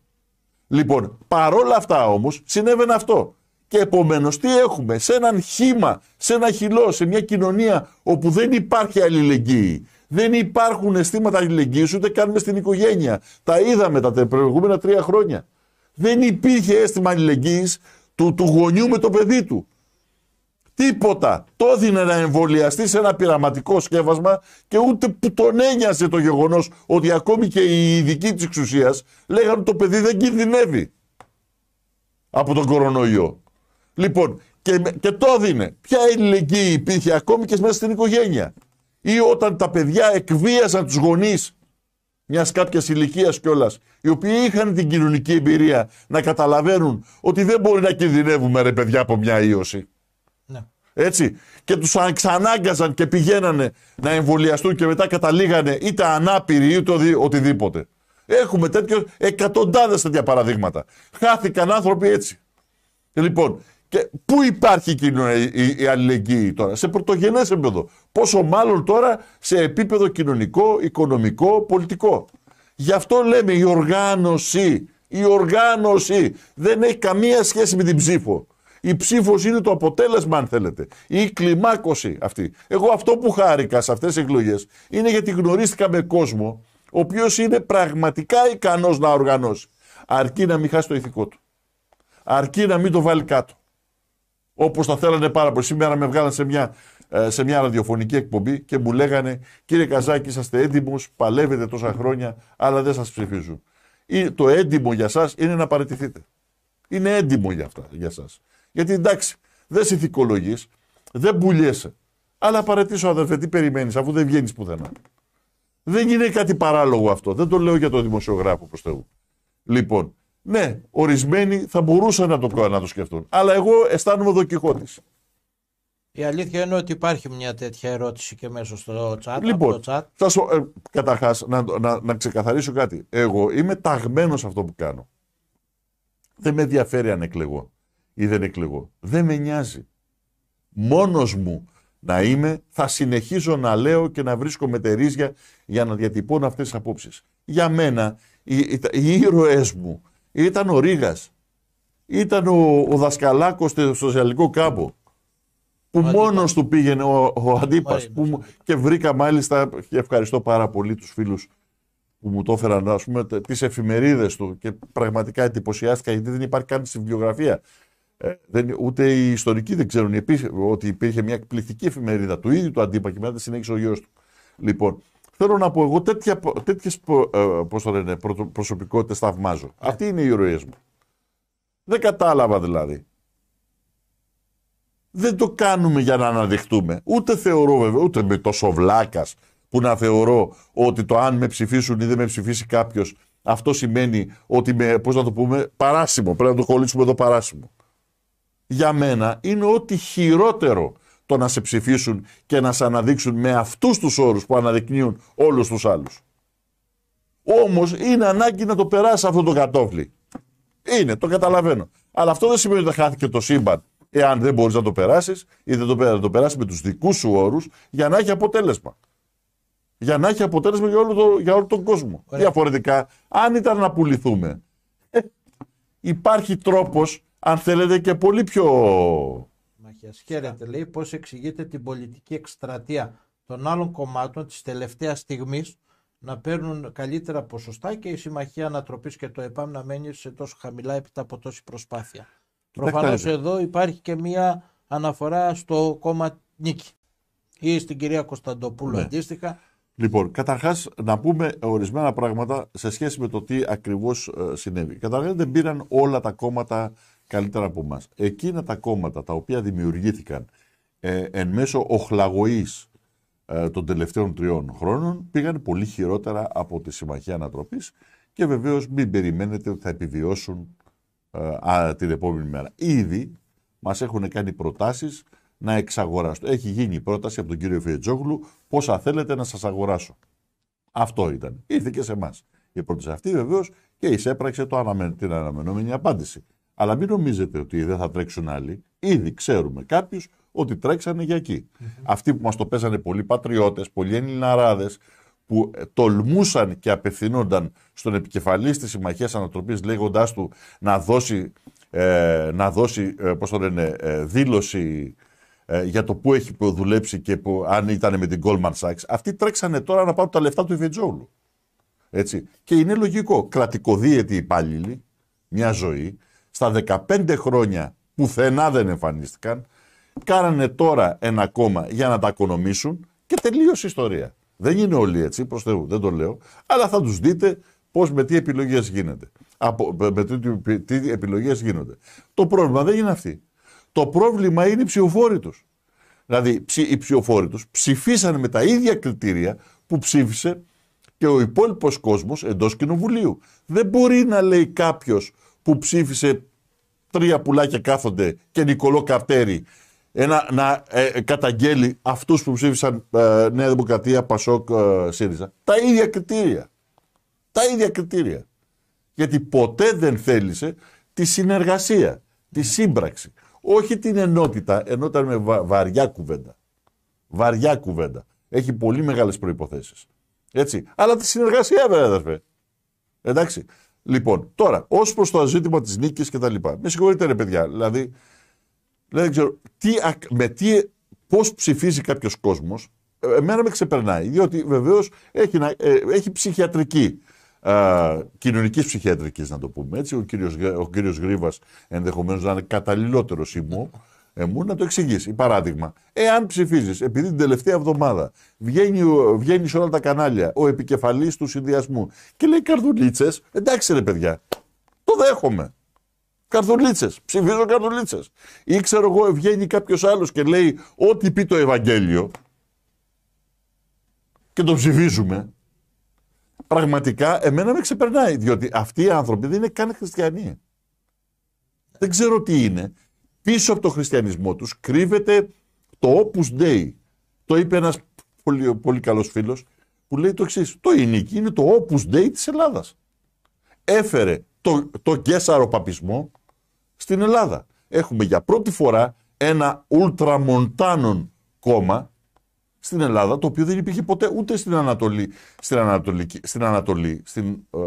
Λοιπόν, παρόλα αυτά όμως συνέβαινε αυτό. Και επομένως τι έχουμε? Σε έναν χύμα, σε ένα χυλό, σε μια κοινωνία όπου δεν υπάρχει αλληλεγγύη. Δεν υπάρχουν αισθήματα αλληλεγγύης ούτε καν μες στην οικογένεια. Τα είδαμε τα προηγούμενα 3 χρόνια. Δεν υπήρχε αίσθημα αλληλεγγύης του γονιού με το παιδί του. Τίποτα. Το έδινε να εμβολιαστεί σε ένα πειραματικό σκεύασμα και ούτε που τον ένοιαζε το γεγονός ότι ακόμη και οι ειδικοί της εξουσίας λέγανε ότι το παιδί δεν κινδυνεύει από τον κορονοϊό. Λοιπόν, και το έδινε. Ποια αλληλεγγύη υπήρχε ακόμη και μέσα στην οικογένεια? Ή όταν τα παιδιά εκβίαζαν τους γονείς μιας κάποιας ηλικίας κιόλας, οι οποίοι είχαν την κοινωνική εμπειρία να καταλαβαίνουν ότι δεν μπορεί να κινδυνεύουμε ρε παιδιά από μια ίωση. Ναι. Έτσι. Και τους ξανάγκαζαν και πηγαίνανε να εμβολιαστούν και μετά καταλήγανε είτε ανάπηροι είτε οτιδήποτε. Έχουμε εκατοντάδες τέτοια παραδείγματα. Χάθηκαν άνθρωποι έτσι. Λοιπόν, και πού υπάρχει η αλληλεγγύη τώρα? Σε πρωτογενές επίπεδο. Πόσο μάλλον τώρα σε επίπεδο κοινωνικό, οικονομικό, πολιτικό. Γι' αυτό λέμε η οργάνωση δεν έχει καμία σχέση με την ψήφο. Η ψήφος είναι το αποτέλεσμα, αν θέλετε. Η κλιμάκωση αυτή. Εγώ αυτό που χάρηκα σε αυτές τις εκλογές είναι γιατί γνωρίστηκα με κόσμο ο οποίος είναι πραγματικά ικανός να οργανώσει. Αρκεί να μην χάσει το ηθικό του. Αρκεί να μην το βάλει κάτω. Όπως θα θέλανε πάρα πολύ. Σήμερα με βγάλαν σε μια ραδιοφωνική εκπομπή και μου λέγανε, κύριε Καζάκη, είσαστε έντιμος, παλεύετε τόσα χρόνια, αλλά δεν σας ψηφίζουν. Το έντιμο για σας είναι να παραιτηθείτε. Είναι έντιμο για σας. Γιατί εντάξει, δεν σε ηθικολογείς, δεν πουλιέσαι. Αλλά παραιτήσω, αδερφέ, τι περιμένεις, αφού δεν βγαίνεις πουθενά. Δεν είναι κάτι παράλογο αυτό. Δεν το λέω για τον δημοσιογράφο προς Θεού. Λοιπόν, ναι, ορισμένοι θα μπορούσαν να το σκεφτούν. Αλλά εγώ αισθάνομαι Δον Κιχώτης. Η αλήθεια είναι ότι υπάρχει μια τέτοια ερώτηση και μέσα στο chat. Λοιπόν, καταρχάς να ξεκαθαρίσω κάτι. Εγώ είμαι ταγμένος σε αυτό που κάνω. Δεν με ενδιαφέρει αν εκλεγώ ή δεν εκλεγώ. Δεν με νοιάζει. Μόνος μου να είμαι, θα συνεχίζω να λέω και να βρίσκω μετερίζια για να διατυπώνω αυτές τις απόψεις. Για μένα, οι ήρωές μου ήταν ο Ρήγας, ήταν ο Δασκαλάκος στο Σοσιαλικό Κάμπο, που μόνος του πήγαινε ο Αντίπας, και βρήκα μάλιστα, και ευχαριστώ πάρα πολύ τους φίλους που μου το έφεραν, ας πούμε, τις εφημερίδες του, και πραγματικά εντυπωσιάστηκα, γιατί δεν υπάρχει καν στη βιβλιογραφία. Ούτε οι ιστορικοί δεν ξέρουν ότι υπήρχε μια εκπληκτική εφημερίδα του ίδιου του Αντίπα και μετά συνέχισε ο γιος του. Λοιπόν, θέλω να πω, εγώ τέτοιες προσωπικότητες θαυμάζω. Αυτοί είναι οι ηρωές μου. Δεν κατάλαβα δηλαδή. Δεν το κάνουμε για να αναδειχτούμε. Ούτε θεωρώ βέβαια, ούτε με τόσο βλάκας που να θεωρώ ότι το αν με ψηφίσουν ή δεν με ψηφίσει κάποιος, αυτό σημαίνει ότι πώς να το πούμε, παράσημο. Πρέπει να το κολλήσουμε εδώ παράσημο. Για μένα είναι ό,τι χειρότερο το να σε ψηφίσουν και να σε αναδείξουν με αυτούς τους όρους που αναδεικνύουν όλους τους άλλους. Όμως είναι ανάγκη να το περάσει αυτό το κατόφλι. Είναι, το καταλαβαίνω. Αλλά αυτό δεν σημαίνει ότι χάθηκε το σύμπαν εάν δεν μπορείς να το περάσεις ή δεν το περάσεις με τους δικούς σου όρους για να έχει αποτέλεσμα. Για να έχει αποτέλεσμα για όλο τον κόσμο. Διαφορετικά, αν ήταν να πουληθούμε, υπάρχει τρόπος, αν θέλετε, και πολύ πιο Συμμαχίας. Χαίρετε, λέει, πώς εξηγείται την πολιτική εκστρατεία των άλλων κομμάτων της τελευταίας στιγμής να παίρνουν καλύτερα ποσοστά και η Συμμαχία Ανατροπής και το ΕΠΑΜ να μένει σε τόσο χαμηλά έπειτα από τόση προσπάθεια. Προφανώς εδώ υπάρχει και μία αναφορά στο κόμμα Νίκη ή στην κυρία Κωνσταντοπούλου αντίστοιχα. Λοιπόν, καταρχάς να πούμε ορισμένα πράγματα σε σχέση με το τι ακριβώς συνέβη. Καταρχάς δεν πήραν όλα τα κόμματα καλύτερα από εμάς. Εκείνα τα κόμματα τα οποία δημιουργήθηκαν εν μέσω οχλαγωής των τελευταίων 3 χρόνων πήγαν πολύ χειρότερα από τη Συμμαχία Ανατροπής και βεβαίως μην περιμένετε ότι θα επιβιώσουν την επόμενη μέρα. Ήδη μας έχουν κάνει προτάσεις να εξαγοράσουν. Έχει γίνει η πρόταση από τον κύριο Φιετζόγλου πόσα θέλετε να σας αγοράσω. Αυτό ήταν. Ήρθε και σε εμάς η πρόταση αυτή βεβαίως και εισέπραξε την αναμενόμενη απάντηση. Αλλά μην νομίζετε ότι δεν θα τρέξουν άλλοι. Ήδη ξέρουμε κάποιους ότι τρέξανε για εκεί. Αυτοί που μας το παίζανε πολλοί πατριώτες, πολλοί Ελληναράδες, που τολμούσαν και απευθυνόνταν στον επικεφαλής της Συμμαχίας Ανατροπής λέγοντάς του να δώσει πώς το λένε, δήλωση για το που έχει δουλέψει και που, αν ήταν με την Goldman Sachs. Αυτοί τρέξανε τώρα να πάρουν τα λεφτά του Ιβετζόγλου. Έτσι. Και είναι λογικό. Κρατικοδίαιτοι υπάλληλοι, μια ζωή, στα 15 χρόνια πουθενά δεν εμφανίστηκαν, κάνανε τώρα ένα κόμμα για να τα οικονομήσουν και τελείωσε η ιστορία. Δεν είναι όλοι έτσι, προς Θεού, δεν το λέω, αλλά θα τους δείτε πώς, με τι επιλογές γίνεται. Τι επιλογές γίνονται. Το πρόβλημα δεν είναι αυτή. Το πρόβλημα είναι οι ψηφοφόροι τους. Δηλαδή, οι ψηφοφόροι τους ψηφίσαν με τα ίδια κριτήρια που ψήφισε και ο υπόλοιπος κόσμος εντός κοινοβουλίου. Δεν μπορεί να λέει κάποιος που ψήφισε 3 πουλάκια κάθονται και Νικολό Καρτέρι να καταγγέλει αυτούς που ψήφισαν Νέα Δημοκρατία, Πασόκ, ΣΥΡΙΖΑ. Τα ίδια κριτήρια. Τα ίδια κριτήρια. Γιατί ποτέ δεν θέλησε τη συνεργασία, τη σύμπραξη. Όχι την ενότητα, ενότητα με βαριά κουβέντα. Βαριά κουβέντα. Έχει πολύ μεγάλες προϋποθέσεις. Έτσι. Αλλά τη συνεργασία βέβαια, αδερφέ. Εντάξει. Λοιπόν, τώρα, ως προς το ζήτημα της νίκης και τα λοιπά. Με συγχωρείτε ρε παιδιά, δηλαδή δεν ξέρω, πώς ψηφίζει κάποιος κόσμος, εμένα με ξεπερνάει, διότι βεβαίως έχει ψυχιατρική, κοινωνικής ψυχιατρικής να το πούμε έτσι, ο κύριος Γρίβας ενδεχομένως να είναι καταλληλότερος μου να το εξηγήσει. Παράδειγμα, εάν ψηφίζεις, επειδή την τελευταία εβδομάδα βγαίνει σε όλα τα κανάλια ο επικεφαλής του συνδυασμού και λέει καρδουλίτσες, εντάξει ρε παιδιά, το δέχομαι. Καρδουλίτσες, ψηφίζω καρδουλίτσες. Ή ξέρω εγώ, βγαίνει κάποιος άλλος και λέει ό,τι πει το Ευαγγέλιο και το ψηφίζουμε. Πραγματικά εμένα με ξεπερνάει, διότι αυτοί οι άνθρωποι δεν είναι καν χριστιανοί. Δεν ξέρω τι είναι. Πίσω από το χριστιανισμό τους κρύβεται το Opus Dei. Το είπε ένας πολύ, πολύ καλός φίλος που λέει το εξής. Το η νίκη είναι το Opus Dei της Ελλάδας. Έφερε το γκέσαρο παπισμό στην Ελλάδα. Έχουμε για πρώτη φορά ένα ουλτραμοντάνον κόμμα στην Ελλάδα, το οποίο δεν υπήρχε ποτέ ούτε στην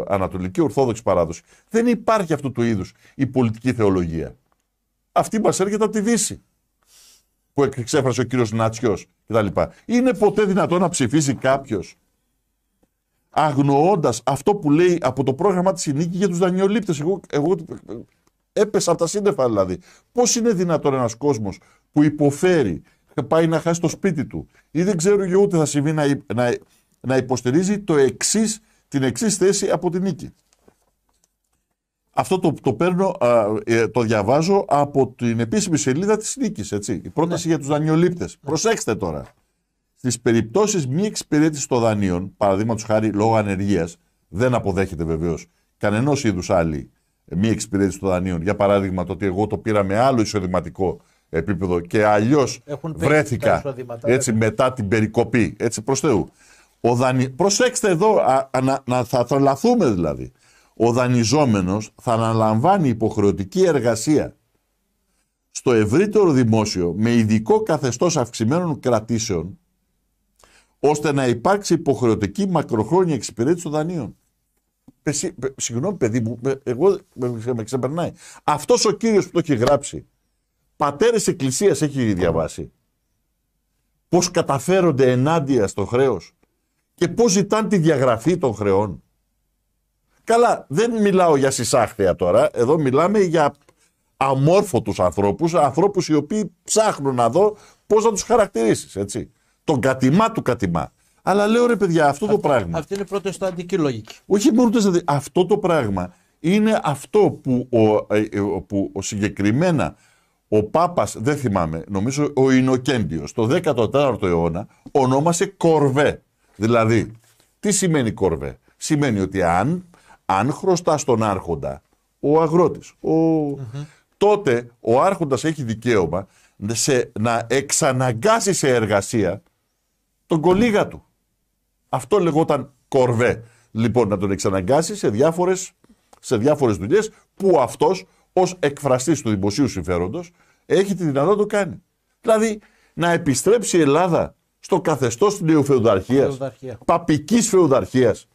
Ανατολική Ορθόδοξη παράδοση. Δεν υπάρχει αυτού του είδους η πολιτική θεολογία. Αυτή μας έρχεται από τη Δύση, που εξέφρασε ο κύριος Νατσιός κτλ. Είναι ποτέ δυνατόν να ψηφίσει κάποιος αγνοώντας αυτό που λέει από το πρόγραμμα της νίκη για τους δανειολήπτες? Εγώ έπεσα από τα σύννεφα δηλαδή. Πώς είναι δυνατόν ένας κόσμος που υποφέρει, πάει να χάσει το σπίτι του ή δεν ξέρω εγώ ούτε θα συμβεί να υποστηρίζει την εξής θέση από την νίκη? Αυτό το παίρνω, το διαβάζω από την επίσημη σελίδα της νίκης, έτσι. Η πρόταση για τους δανειολήπτες. Προσέξτε τώρα. Στις περιπτώσεις μη εξυπηρέτησης των δανείων, παραδείγματος χάρη λόγω ανεργίας, δεν αποδέχεται βεβαίως κανενός είδους άλλη μη εξυπηρέτηση των δανείων. Για παράδειγμα, το ότι εγώ το πήρα με άλλο εισοδηματικό επίπεδο και αλλιώς βρέθηκα έτσι, μετά την περικοπή. Έτσι, προς Θεού. Προσέξτε εδώ, θα τρελαθούμε δηλαδή. Ο δανειζόμενος θα αναλαμβάνει υποχρεωτική εργασία στο ευρύτερο δημόσιο με ειδικό καθεστώς αυξημένων κρατήσεων, ώστε να υπάρξει υποχρεωτική μακροχρόνια εξυπηρέτηση των δανείων. Συγγνώμη παιδί μου, εγώ με ξεπερνάει. Αυτός ο κύριος που το έχει γράψει, πατέρες εκκλησίας έχει διαβάσει. Πώς καταφέρονται ενάντια στο χρέος και πώς ζητάνε τη διαγραφή των χρεών. Καλά, δεν μιλάω για συσάχθεια τώρα, εδώ μιλάμε για αμόρφωτους ανθρώπους οι οποίοι ψάχνουν να δω πώς να τους χαρακτηρίσεις, έτσι. Τον κατημά του κατημά. Αλλά λέω ρε παιδιά, αυτό το πράγμα. Αυτή είναι η προτεσταντική λογική. Όχι μόνο αυτό το πράγμα είναι αυτό που συγκεκριμένα ο Πάπας, δεν θυμάμαι, νομίζω ο Ινοκέντιος, το 14ο αιώνα ονόμασε κορβέ. Δηλαδή, τι σημαίνει κορβέ? Σημαίνει ότι αν χρωστά στον άρχοντα, ο αγρότης, τότε ο άρχοντας έχει δικαίωμα να εξαναγκάσει σε εργασία τον κολίγα του. Αυτό λεγόταν κορβέ. Λοιπόν, να τον εξαναγκάσει σε διάφορες δουλειές που αυτός ως εκφραστής του δημοσίου συμφέροντος έχει τη δυνατότητα να το κάνει. Δηλαδή, να επιστρέψει η Ελλάδα στο καθεστώς της νεοφεουδαρχίας, παπικής φεουδαρχίας.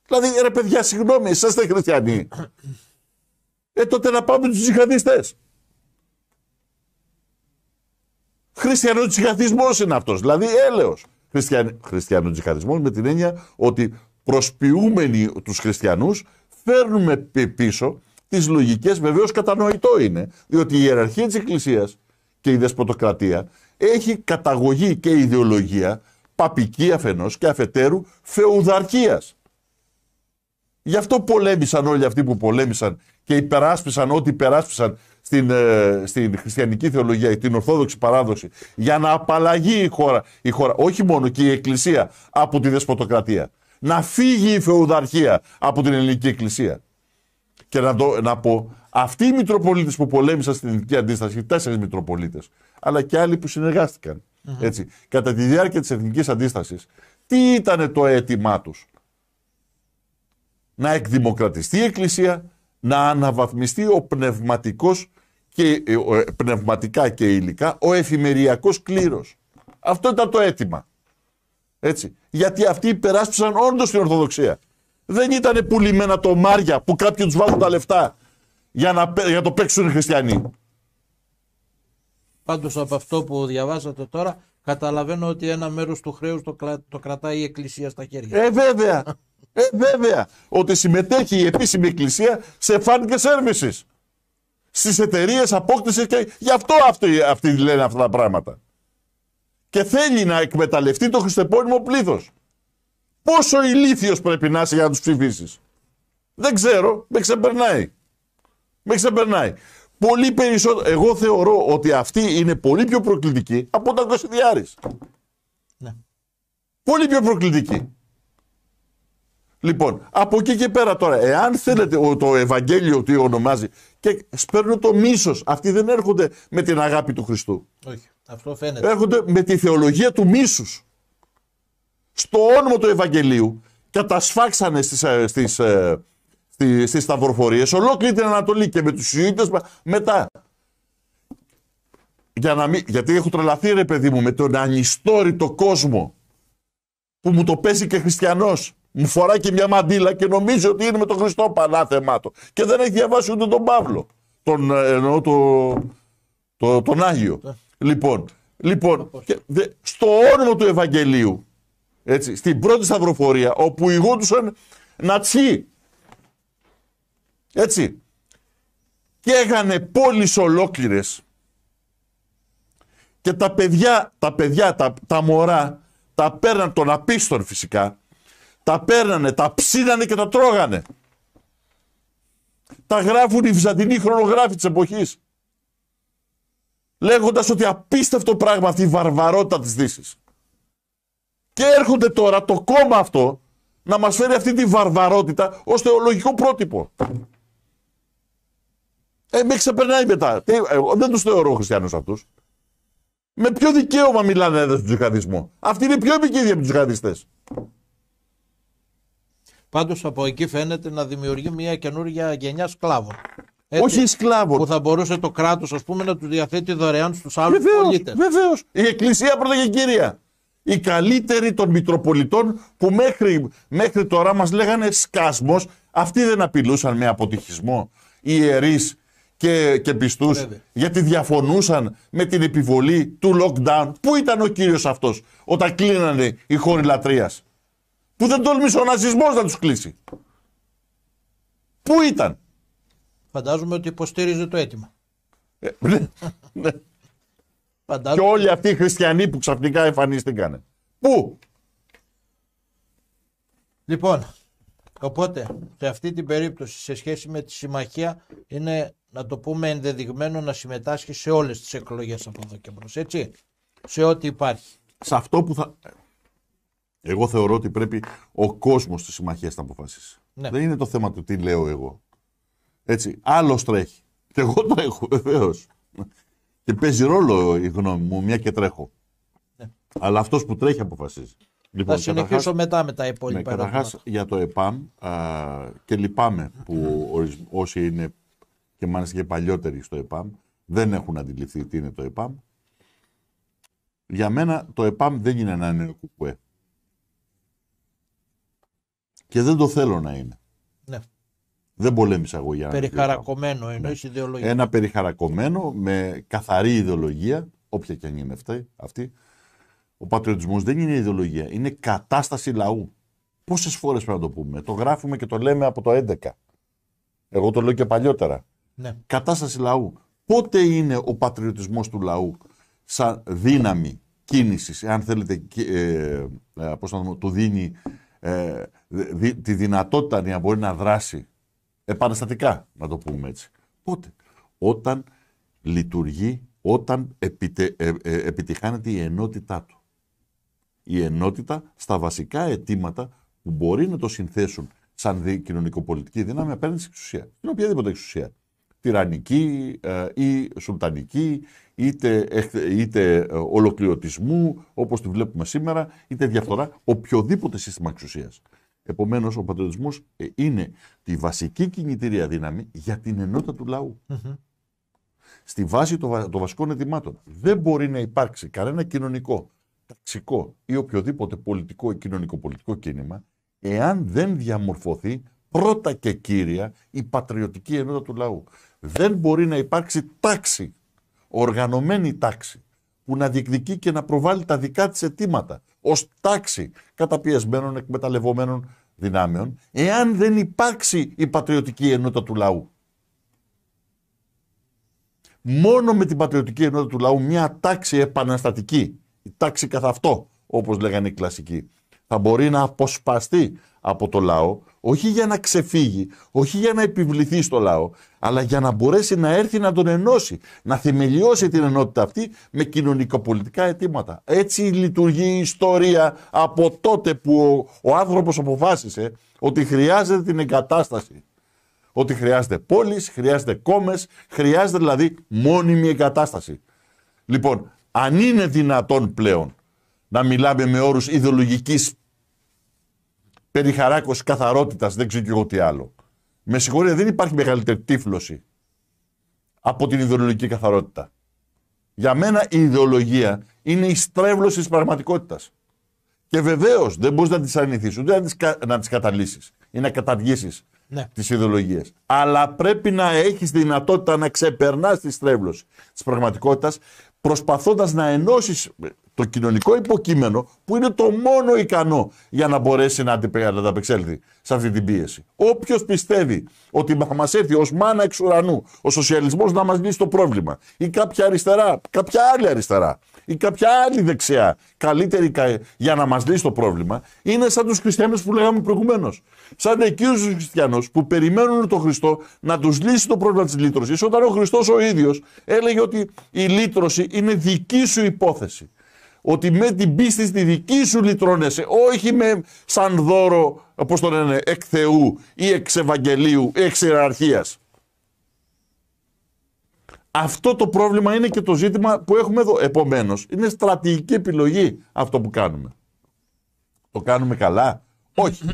Δηλαδή, ρε παιδιά, συγγνώμη, εσείς είστε χριστιανοί. Τότε να πάμε τους τζιχαδιστές. Χριστιανοτζιχαδισμός είναι αυτός, δηλαδή έλεος. Χριστιανοτζιχαδισμός με την έννοια ότι προσποιούμενοι τους χριστιανούς φέρνουμε πίσω τις λογικές, βεβαίως κατανοητό είναι, διότι η ιεραρχία της Εκκλησίας και η δεσποτοκρατία έχει καταγωγή και ιδεολογία παπική αφενός και αφετέρου φεουδαρχίας. Γι' αυτό πολέμησαν όλοι αυτοί που πολέμησαν και υπεράσπισαν ό,τι υπεράσπισαν στην χριστιανική θεολογία, την ορθόδοξη παράδοση, για να απαλλαγεί η χώρα, όχι μόνο και η Εκκλησία από τη δεσποτοκρατία. Να φύγει η φεουδαρχία από την ελληνική Εκκλησία. Και να πω, αυτοί οι Μητροπολίτες που πολέμησαν στην Ελληνική Αντίσταση, 4 Μητροπολίτες, αλλά και άλλοι που συνεργάστηκαν, έτσι, κατά τη διάρκεια της Εθνικής Αντίστασης, τι ήταν το αίτημά τους? Να εκδημοκρατιστεί η Εκκλησία, να αναβαθμιστεί ο πνευματικός και πνευματικά και υλικά ο εφημεριακός κλήρος. Αυτό ήταν το αίτημα. Έτσι. Γιατί αυτοί υπεράσπισαν όντως την Ορθοδοξία. Δεν ήταν πουλημένα τομάρια που κάποιοι τους βάλουν τα λεφτά για να το παίξουν οι χριστιανοί. Πάντως από αυτό που διαβάσατε τώρα, καταλαβαίνω ότι ένα μέρος του χρέους το κρατάει η Εκκλησία στα χέρια. Βέβαια. Βέβαια. Ότι συμμετέχει η επίσημη Εκκλησία σε fund και services. Στις εταιρείες απόκτησης και γι' αυτό αυτοί λένε αυτά τα πράγματα. Και θέλει να εκμεταλλευτεί το χριστεπώνυμο πλήθος. Πόσο ηλίθιος πρέπει να είσαι για να τους ψηφίσεις? Δεν ξέρω, με ξεπερνάει. Πολύ περισσότερο. Εγώ θεωρώ ότι αυτή είναι πολύ πιο προκλητική από τον Κωσιδιάρης. Ναι. Πολύ πιο προκλητική. Λοιπόν, από εκεί και πέρα τώρα, εάν θέλετε το Ευαγγέλιο τι ονομάζει και σπέρνουν το μίσος, αυτοί δεν έρχονται με την αγάπη του Χριστού. Όχι, αυτό φαίνεται. Έρχονται με τη θεολογία του μίσους. Στο όνομα του Ευαγγελίου κατασφάξανε στις σταυροφορίες ολόκληρη την Ανατολή και με τους Ιούδες μετά. Γιατί έχω τρελαθεί ρε παιδί μου με τον ανιστόρητο κόσμο που μου το πέσει και χριστιανός. Μου φοράει και μια μαντήλα και νομίζει ότι είναι με τον Χριστό πανάθεμά του. Και δεν έχει διαβάσει ούτε τον Παύλο. Τον Άγιο. Λοιπόν στο όνομα του Ευαγγελίου, έτσι, στην πρώτη σταυροφορία, όπου ηγόντουσαν νατσιοί, έτσι, και έγανε πόλεις ολόκληρες και τα παιδιά, τα μωρά, τα παίρναν των απίστων φυσικά, τα παίρνανε, τα ψήνανε και τα τρώγανε. Τα γράφουν οι βυζαντινοί χρονογράφοι της εποχής, λέγοντας ότι απίστευτο πράγμα αυτή η βαρβαρότητα της Δύσης. Και έρχονται τώρα το κόμμα αυτό να μας φέρει αυτή τη βαρβαρότητα ως θεολογικό πρότυπο. Με ξεπερνάει μετά. Εγώ δεν τους θεωρώ χριστιανούς αυτούς. Με ποιο δικαίωμα μιλάνε εδώ στον τζιχαδισμό? Αυτοί είναι πιο επικίνδυνοι από τους τζιχαδιστές. Πάντως από εκεί φαίνεται να δημιουργεί μια καινούργια γενιά σκλάβων. Έτσι, όχι σκλάβων. Που θα μπορούσε το κράτος, ας πούμε, να τους διαθέτει δωρεάν στους άλλους πολίτες. Βεβαίως. Η Εκκλησία πρώτα και κύρια. Οι καλύτεροι των Μητροπολιτών που μέχρι τώρα μας λέγανε σκάσμος, αυτοί δεν απειλούσαν με αποτυχισμό οι ιερείς και πιστούς, γιατί διαφωνούσαν με την επιβολή του lockdown. Πού ήταν ο κύριος αυτός όταν κλείνανε οι χώροι λατρείας? Που δεν τόλμησε ο ναζισμός να τους κλείσει? Πού ήταν? Φαντάζομαι ότι υποστήριζε το αίτημα. Ναι. Και όλοι αυτοί οι χριστιανοί που ξαφνικά εμφανίστηκαν. Πού? Λοιπόν, οπότε σε αυτή την περίπτωση, σε σχέση με τη συμμαχία, είναι, να το πούμε, ενδεδειγμένο να συμμετάσχει σε όλες τις εκλογές από εδώ και μπρος, έτσι, σε ό,τι υπάρχει. Σε αυτό που θα... Εγώ θεωρώ ότι πρέπει ο κόσμος της συμμαχίας να αποφασίσει. Ναι. Δεν είναι το θέμα του τι λέω εγώ. Έτσι, άλλος τρέχει. Και εγώ τρέχω, βεβαίως. Και παίζει ρόλο η γνώμη μου, μια και τρέχω. Ναι. Αλλά αυτός που τρέχει αποφασίζει. Λοιπόν, θα συνεχίσω μετά με τα υπόλοιπα. Ναι, καταρχάς για το ΕΠΑΜ και λυπάμαι που όσοι είναι και μάλιστα και παλιότεροι στο ΕΠΑΜ δεν έχουν αντιληφθεί τι είναι το ΕΠΑΜ. Για μένα το ΕΠΑΜ δεν είναι ένα νέο κουκουέ. Και δεν το θέλω να είναι. Ναι. Δεν πολέμησα εγώ για να... Περιχαρακωμένο εννοείς ιδεολογία. Ένα περιχαρακωμένο με καθαρή ιδεολογία, όποια και αν είναι αυτή. Ο πατριωτισμός δεν είναι ιδεολογία, είναι κατάσταση λαού. Πόσες φορές πρέπει να το πούμε? Το γράφουμε και το λέμε από το 11. Εγώ το λέω και παλιότερα. Ναι. Κατάσταση λαού. Πότε είναι ο πατριωτισμός του λαού σαν δύναμη κίνησης, αν θέλετε, του δίνει τη δυνατότητα να μπορεί να δράσει επαναστατικά, να το πούμε έτσι? Πότε? Όταν λειτουργεί, όταν επιτυχάνεται η ενότητά του. Η ενότητα στα βασικά αιτήματα που μπορεί να το συνθέσουν σαν κοινωνικοπολιτική δύναμη απέναντι στην εξουσία. Στην οποιαδήποτε εξουσία. Τυραννική ή σουλτανική, είτε ολοκληρωτισμού, όπως τη βλέπουμε σήμερα, είτε διαφθορά, οποιοδήποτε σύστημα εξουσίας. Επομένως, ο πατριωτισμός είναι τη βασική κινητήρια δύναμη για την ενότητα του λαού. Mm-hmm. Στη βάση των βασικών αιτημάτων. Δεν μπορεί να υπάρξει κανένα κοινωνικό, ταξικό ή οποιοδήποτε πολιτικό ή κοινωνικοπολιτικό κίνημα, εάν δεν διαμορφωθεί πρώτα και κύρια η πατριωτική ενότητα του λαού. Δεν μπορεί να υπάρξει τάξη, οργανωμένη τάξη, που να διεκδικεί και να προβάλλει τα δικά της αιτήματα ως τάξη καταπιεσμένων, εκμεταλλευομένων δυνάμεων, εάν δεν υπάρξει η πατριωτική ενότητα του λαού. Μόνο με την πατριωτική ενότητα του λαού, μια τάξη επαναστατική, η τάξη καθ' αυτό, όπως λέγανε οι κλασικοί, θα μπορεί να αποσπαστεί από το λαό, όχι για να ξεφύγει, όχι για να επιβληθεί στο λαό, αλλά για να μπορέσει να έρθει να τον ενώσει, να θεμελιώσει την ενότητα αυτή με κοινωνικοπολιτικά αιτήματα. Έτσι λειτουργεί η ιστορία από τότε που ο άνθρωπος αποφάσισε ότι χρειάζεται την εγκατάσταση. Ότι χρειάζεται πόλεις, χρειάζεται κόμμες, χρειάζεται δηλαδή μόνιμη εγκατάσταση. Λοιπόν, αν είναι δυνατόν πλέον να μιλάμε με όρους ιδεολογικής περιχαράκωσης, καθαρότητας, δεν ξέρω και εγώ τι άλλο. Με συγχωρείτε, δεν υπάρχει μεγαλύτερη τύφλωση από την ιδεολογική καθαρότητα. Για μένα η ιδεολογία είναι η στρέβλωση της πραγματικότητας. Και βεβαίως δεν μπορείς να τις αρνηθείς, ούτε να τις καταλύσεις ή να καταργήσεις τις ιδεολογίες. Αλλά πρέπει να έχεις τη δυνατότητα να ξεπερνάς τη στρέβλωση της πραγματικότητας, προσπαθώντας να ενώσεις το κοινωνικό υποκείμενο που είναι το μόνο ικανό για να μπορέσει να ανταπεξέλθει σε αυτή την πίεση. Όποιος πιστεύει ότι θα μας έρθει ως μάνα εξ ουρανού ο σοσιαλισμός να μας λύσει το πρόβλημα, ή κάποια αριστερά, κάποια άλλη αριστερά, ή κάποια άλλη δεξιά, καλύτερη για να μας λύσει το πρόβλημα, είναι σαν τους χριστιανούς που λέγαμε προηγουμένως. Σαν εκείνους τους χριστιανούς που περιμένουν τον Χριστό να τους λύσει το πρόβλημα της λύτρωσης, όταν ο Χριστός ο ίδιος έλεγε ότι η λύτρωση είναι δική σου υπόθεση. Ότι με την πίστη στη δική σου λυτρώνεσαι, όχι με σαν δώρο, πώς το λένε, εκ Θεού ή εξ Ευαγγελίου ή εξ ιεραρχίας. Αυτό το πρόβλημα είναι και το ζήτημα που έχουμε εδώ. Επομένως, είναι στρατηγική επιλογή αυτό που κάνουμε. Το κάνουμε καλά? Όχι.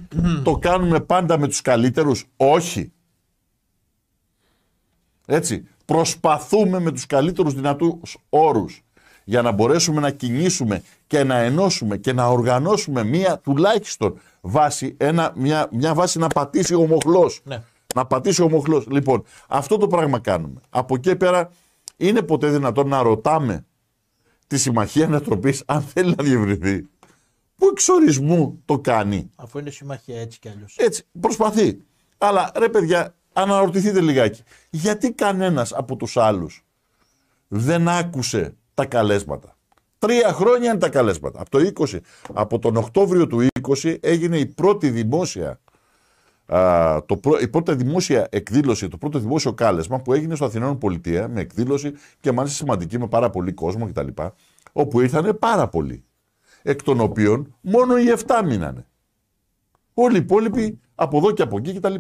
Το κάνουμε πάντα με τους καλύτερους? Όχι. Έτσι. Προσπαθούμε με τους καλύτερους δυνατούς όρους για να μπορέσουμε να κινήσουμε και να ενώσουμε και να οργανώσουμε μία τουλάχιστον βάση, μια βάση να πατήσει ο μοχλός. Ναι. Να πατήσει ο μοχλός. Λοιπόν, αυτό το πράγμα κάνουμε. Από εκεί πέρα είναι ποτέ δυνατόν να ρωτάμε τη Συμμαχία Ανατροπής αν θέλει να διευρυνθεί? Πού εξορισμού το κάνει? Αφού είναι συμμαχία έτσι κι αλλιώς. Έτσι, προσπαθεί. Αλλά ρε παιδιά, αναρωτηθείτε λιγάκι. Γιατί κανένας από τους άλλους δεν άκουσε τα καλέσματα? 3 χρόνια είναι τα καλέσματα. Από τον Οκτώβριο του 20 έγινε η πρώτη δημόσια η πρώτη δημόσια εκδήλωση, το πρώτο δημόσιο κάλεσμα που έγινε στο Αθηνών Πολιτεία με εκδήλωση και μάλιστα σημαντική με πάρα πολύ κόσμο κτλ. Όπου ήρθανε πάρα πολλοί. Εκ των οποίων μόνο οι 7 μείνανε. Όλοι οι υπόλοιποι από εδώ και από εκεί κτλ.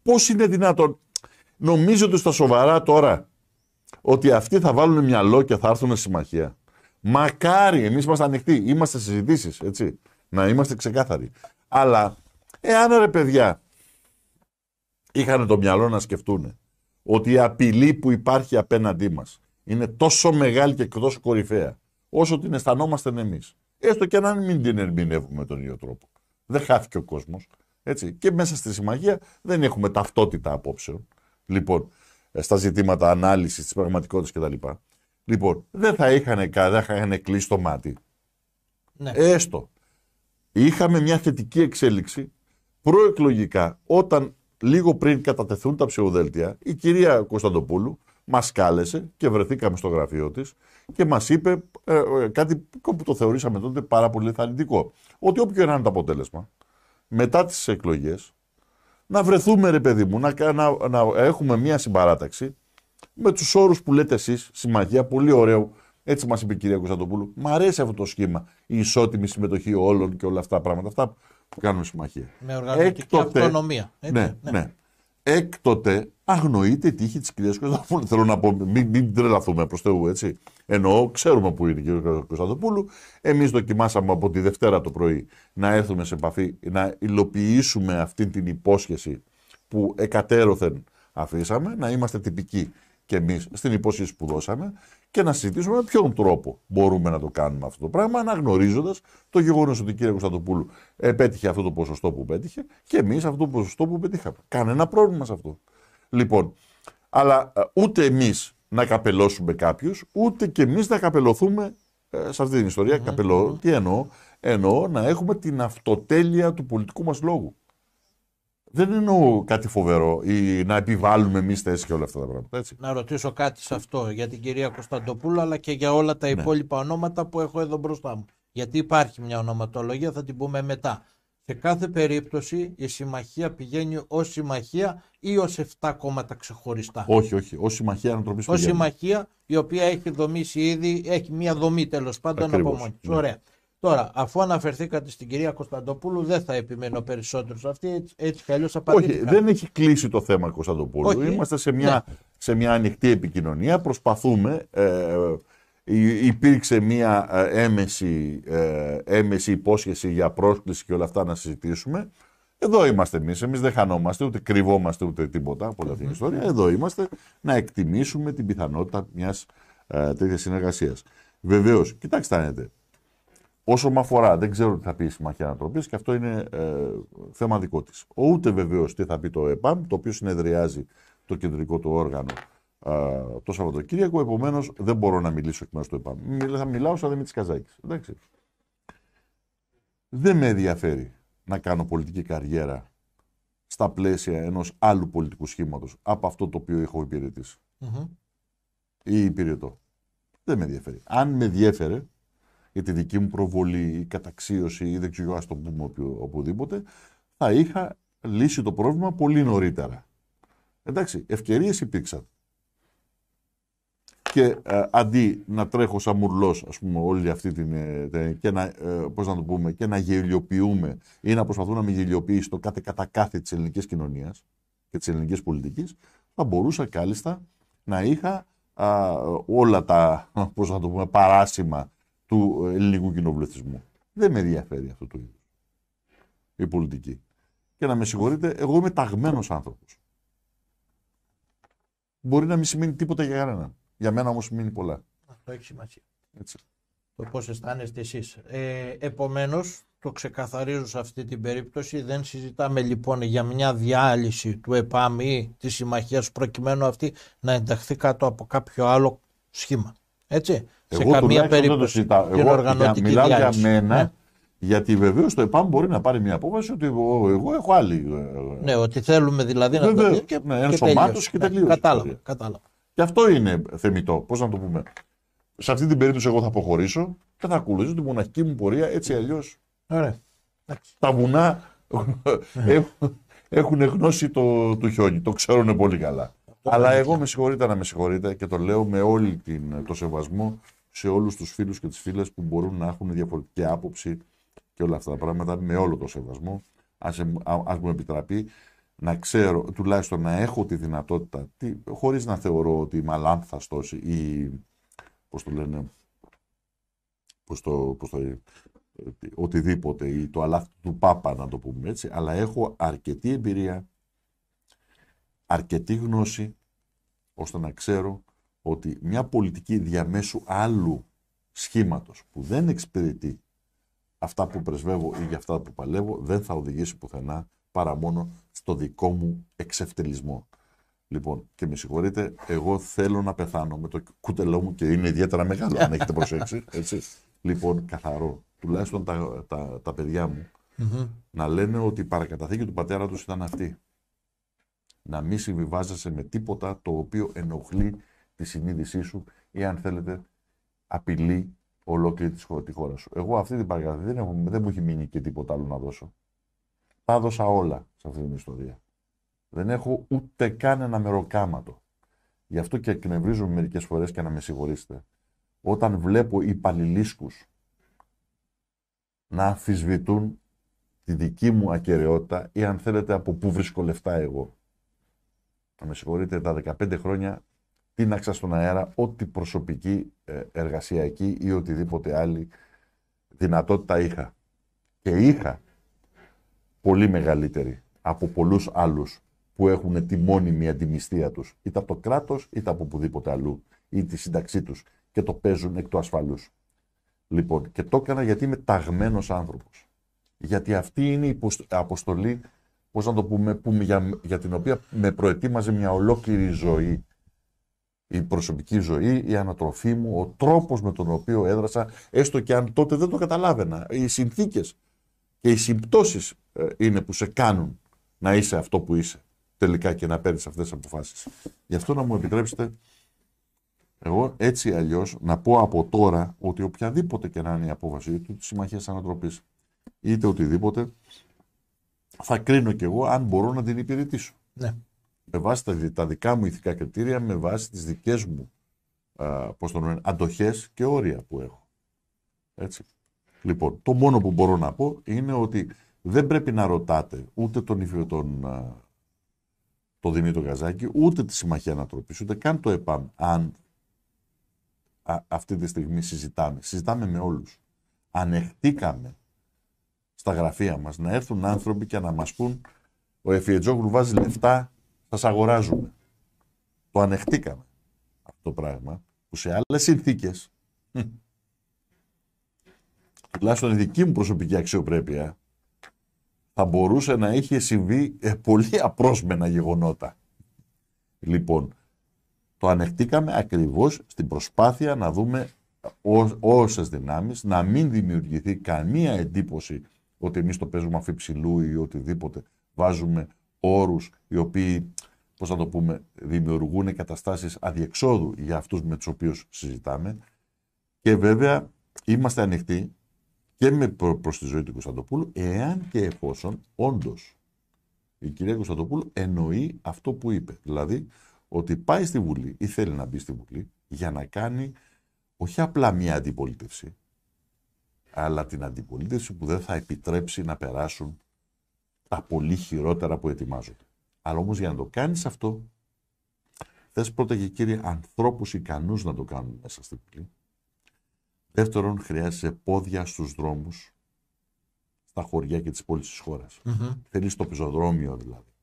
Πώς είναι δυνατόν? Νομίζετε στα σοβαρά τώρα ότι αυτοί θα βάλουν μυαλό και θα έρθουν στη συμμαχία? Μακάρι, εμείς είμαστε ανοιχτοί, είμαστε συζητήσεις, έτσι. Να είμαστε ξεκάθαροι. Αλλά εάν ρε παιδιά είχαν το μυαλό να σκεφτούν ότι η απειλή που υπάρχει απέναντί μας είναι τόσο μεγάλη και τόσο κορυφαία όσο την αισθανόμαστε εμείς, έστω και να μην την ερμηνεύουμε με τον ίδιο τρόπο. Δεν χάθηκε ο κόσμος. Έτσι. Και μέσα στη συμμαχία δεν έχουμε ταυτότητα απόψεων. Λοιπόν, στα ζητήματα ανάλυσης της πραγματικότητας κτλ. Λοιπόν, δεν θα είχαν κλείσει το μάτι. Ναι. Έστω. Είχαμε μια θετική εξέλιξη προεκλογικά, όταν λίγο πριν κατατεθούν τα ψηφοδέλτια, η κυρία Κωνσταντοπούλου μας κάλεσε και βρεθήκαμε στο γραφείο της και μας είπε κάτι που το θεωρήσαμε τότε πάρα πολύ ενθαρρυντικό. Ότι όποιο είναι το αποτέλεσμα, μετά τις εκλογές, να βρεθούμε ρε παιδί μου, να έχουμε μια συμπαράταξη με τους όρους που λέτε εσείς, συμμαχία, πολύ ωραίο. Έτσι μας είπε η κυρία Κωνσταντοπούλου. Μ' αρέσει αυτό το σχήμα, η ισότιμη συμμετοχή όλων και όλα αυτά τα πράγματα, αυτά που κάνουμε συμμαχία. Με οργανωτική αυτονομία. Έτσι, ναι. Έκτοτε αγνοείται η τύχη της κυρίας Κωνσταντοπούλου. Θέλω να πω, μην τρελαθούμε προς Θεού, έτσι. Εννοώ, ξέρουμε που είναι η κυρία Κωνσταντοπούλου. Εμείς δοκιμάσαμε από τη Δευτέρα το πρωί να έρθουμε σε επαφή, να υλοποιήσουμε αυτή την υπόσχεση που εκατέρωθεν αφήσαμε, να είμαστε τυπικοί και εμείς στην υπόσχεση που δώσαμε και να συζητήσουμε με ποιον τρόπο μπορούμε να το κάνουμε αυτό το πράγμα, αναγνωρίζοντας το γεγονός ότι η κυρία Κωνσταντοπούλου πέτυχε αυτό το ποσοστό που πέτυχε και εμείς αυτό το ποσοστό που πετύχαμε. Κανένα πρόβλημα σε αυτό. Λοιπόν, αλλά ούτε εμείς να καπελώσουμε κάποιους, ούτε και εμείς να καπελωθούμε σε αυτή την ιστορία. Τι εννοώ? Εννοώ να έχουμε την αυτοτέλεια του πολιτικού μας λόγου. Δεν εννοώ κάτι φοβερό ή να επιβάλλουμε εμείς θέσεις και όλα αυτά τα πράγματα. Έτσι. Να ρωτήσω κάτι σε αυτό για την κυρία Κωνσταντοπούλου, αλλά και για όλα τα υπόλοιπα ονόματα που έχω εδώ μπροστά μου. Γιατί υπάρχει μια ονοματολογία, θα την πούμε μετά. Σε κάθε περίπτωση η συμμαχία πηγαίνει ως συμμαχία ή ως 7 κόμματα ξεχωριστά? Όχι. Ως συμμαχία Ανατροπής ως συμμαχία, η οποία έχει δομήσει ήδη, έχει μια δομή τέλος πάντων από μόνη της. Ωραία. Τώρα, αφού αναφερθήκατε στην κυρία Κωνσταντοπούλου, δεν θα επιμένω περισσότερο σε αυτή, έτσι κι αλλιώς απαντήθηκα. Όχι, δεν έχει κλείσει το θέμα Κωνσταντοπούλου. Όχι. Είμαστε σε μια ανοιχτή επικοινωνία. Προσπαθούμε. Υπήρξε μια έμεση υπόσχεση για πρόσκληση και όλα αυτά να συζητήσουμε. Εδώ είμαστε εμείς. Εμείς δεν χανόμαστε, ούτε κρυβόμαστε, ούτε τίποτα από όλη αυτή την ιστορία. Εδώ είμαστε να εκτιμήσουμε την πιθανότητα μιας τέτοιας συνεργασίας. Βεβαίως, κοιτάξτε τι γίνεται. Όσο με αφορά, δεν ξέρω τι θα πει η Συμμαχία Ανατροπής και αυτό είναι θέμα δικό της. Ούτε βεβαίως τι θα πει το ΕΠΑΜ, το οποίο συνεδριάζει το κεντρικό του όργανο το Σαββατοκύριακο. Επομένως, δεν μπορώ να μιλήσω εκ μέρους του ΕΠΑΜ. Θα μιλάω σαν Δημήτρης Καζάκης. Εντάξει. Δεν με ενδιαφέρει να κάνω πολιτική καριέρα στα πλαίσια ενός άλλου πολιτικού σχήματος από αυτό το οποίο έχω υπηρετήσει. Ή υπηρετώ. Δεν με ενδιαφέρει. Αν με ενδιαφέρε για τη δική μου προβολή ή καταξίωση ή δεν ξέρω, ας το πούμε οπουδήποτε, θα είχα λύσει το πρόβλημα πολύ νωρίτερα. Εντάξει, ευκαιρίες υπήρξαν. Και αντί να τρέχω σαν μουρλός, ας πούμε, όλη αυτή και να, πώς να το πούμε, και να γελιοποιούμε ή να προσπαθούμε να με γελιοποιήσει το κάθε κατακάθι της ελληνικής κοινωνίας και της ελληνικής πολιτικής, θα μπορούσα κάλλιστα να είχα όλα τα, πώς να το πούμε, παράσημα του ελληνικού κοινοβουλευτισμού. Δεν με ενδιαφέρει αυτό το είδος η πολιτική. Και να με συγχωρείτε, εγώ είμαι ταγμένος άνθρωπος. Μπορεί να μην σημαίνει τίποτα για κανέναν. Για μένα όμως σημαίνει πολλά. Αυτό έχει σημασία. Έτσι. Το πώς αισθάνεστε εσείς. Επομένως, το ξεκαθαρίζω σε αυτή την περίπτωση. Δεν συζητάμε λοιπόν για μια διάλυση του ΕΠΑΜ ή της συμμαχίας προκειμένου αυτή να ενταχθεί κάτω από κάποιο άλλο σχήμα. Έτσι. Εγώ σε καμία περίπτωση την οργανωτική μιλάω διάλυση. Για μένα, Ναι. γιατί βεβαίως το ΕΠΑΜ μπορεί να πάρει μια απόφαση ότι εγώ έχω άλλη. Ναι, ότι θέλουμε δηλαδή να το δει και, ναι, ενσωμάτωση και τελείωσε. Κατάλαβα. Και αυτό είναι θεμιτό. Πώς να το πούμε. Σε αυτή την περίπτωση εγώ θα αποχωρήσω και θα ακολουθήσω τη μοναχική μου πορεία έτσι αλλιώς. Ωραία. Τα βουνά έχουν γνώση του χιόνι. Το ξέρουν πολύ καλά. Αλλά εγώ με συγχωρείτε να με συγχωρείτε και το λέω με όλη το σεβασμό σε όλους τους φίλους και τις φίλες που μπορούν να έχουν διαφορετική άποψη και όλα αυτά τα πράγματα, με όλο το σεβασμό. Ας μου επιτραπεί να ξέρω, τουλάχιστον να έχω τη δυνατότητα, χωρίς να θεωρώ ότι είμαι αλάνθαστος ή πώς το λένε, οτιδήποτε, ή το αλάθη του Πάπα, να το πούμε έτσι, αλλά έχω αρκετή εμπειρία, αρκετή γνώση, ώστε να ξέρω ότι μια πολιτική διαμέσου άλλου σχήματος που δεν εξυπηρετεί αυτά που πρεσβεύω ή για αυτά που παλεύω, δεν θα οδηγήσει πουθενά παρά μόνο στο δικό μου εξευτελισμό. Λοιπόν, και με συγχωρείτε, εγώ θέλω να πεθάνω με το κουτελό μου και είναι ιδιαίτερα μεγάλο, αν έχετε προσέξει. Έτσι. Λοιπόν, καθαρό. Τουλάχιστον τα παιδιά μου να λένε ότι η παρακαταθήκη του πατέρα τους ήταν αυτή. Να μην συμβιβάζεσαι με τίποτα το οποίο ενοχλεί τη συνείδησή σου ή, αν θέλετε, απειλεί ολόκληρη τη χώρα σου. Εγώ αυτή την παρακαταθήκη δεν μου έχει μείνει και τίποτα άλλο να δώσω. Τα έδωσα όλα σε αυτή την ιστορία. Δεν έχω ούτε καν ένα μεροκάματο. Γι' αυτό και εκνευρίζομαι μερικές φορές και να με συγχωρήσετε. Όταν βλέπω υπαλληλίσκους να αμφισβητούν τη δική μου ακεραιότητα ή, αν θέλετε, από πού βρίσκω λεφτά εγώ. Να με συγχωρείτε, τα 15 χρόνια τίναξα στον αέρα ό,τι προσωπική, εργασιακή ή οτιδήποτε άλλη δυνατότητα είχα. Και είχα πολύ μεγαλύτερη από πολλούς άλλους που έχουν τη μόνιμη αντιμισθία τους, είτε από το κράτος είτε από οπουδήποτε αλλού, ή τη σύνταξή τους, και το παίζουν εκ του ασφαλούς. Λοιπόν, και το έκανα γιατί είμαι ταγμένος άνθρωπος. Γιατί αυτή είναι η αποστολή, πώς να το πούμε, για την οποία με προετοίμαζε μια ολόκληρη ζωή. Η προσωπική ζωή, η ανατροφή μου, ο τρόπος με τον οποίο έδρασα, έστω και αν τότε δεν το καταλάβαινα. Οι συνθήκες και οι συμπτώσεις είναι που σε κάνουν να είσαι αυτό που είσαι τελικά και να παίρνεις αυτές τις αποφάσεις. Γι' αυτό να μου επιτρέψετε εγώ έτσι αλλιώς να πω από τώρα ότι οποιαδήποτε και να είναι η απόφαση του της Συμμαχίας Ανατροπής είτε οτιδήποτε, θα κρίνω κι εγώ αν μπορώ να την υπηρετήσω. Ναι. Με βάση τα δικά μου ηθικά κριτήρια, με βάση τις δικές μου αντοχές και όρια που έχω. Έτσι. Λοιπόν, το μόνο που μπορώ να πω είναι ότι δεν πρέπει να ρωτάτε ούτε τον Δημήτριο Καζάκη, ούτε τη Συμμαχία Ανατροπής, ούτε καν το ΕΠΑΜ, αν αυτή τη στιγμή συζητάμε με όλους. Ανεχτήκαμε στα γραφεία μας να έρθουν άνθρωποι και να μας πούν ο Εφιετζόγλου βάζει λεφτά, σας αγοράζουμε. Το ανεχτήκαμε αυτό το πράγμα που σε άλλες συνθήκες, τουλάχιστον η δική μου προσωπική αξιοπρέπεια, θα μπορούσε να είχε συμβεί πολύ απρόσμενα γεγονότα. Λοιπόν, το ανεχτήκαμε ακριβώς στην προσπάθεια να δούμε όσες δυνάμεις, να μην δημιουργηθεί καμία εντύπωση ότι εμείς το παίζουμε αφιψηλού ή οτιδήποτε, βάζουμε όρους οι οποίοι, πώς να το πούμε, δημιουργούν καταστάσεις αδιεξόδου για αυτούς με τους οποίους συζητάμε. Και βέβαια είμαστε ανοιχτοί και προς τη ζωή του Κωνσταντοπούλου, εάν και εφόσον όντως η κυρία Κωνσταντοπούλου εννοεί αυτό που είπε. Δηλαδή ότι πάει στη Βουλή ή θέλει να μπει στη Βουλή για να κάνει όχι απλά μια αντιπολίτευση, αλλά την αντιπολίτευση που δεν θα επιτρέψει να περάσουν τα πολύ χειρότερα που ετοιμάζονται. Αλλά όμως για να το κάνεις αυτό, θες πρώτα και κύριε ανθρώπους ικανούς να το κάνουν μέσα στη Βουλή. Δεύτερον, χρειάζεσαι πόδια στους δρόμους, στα χωριά και τις πόλεις της χώρας. Θέλεις το πεζοδρόμιο δηλαδή.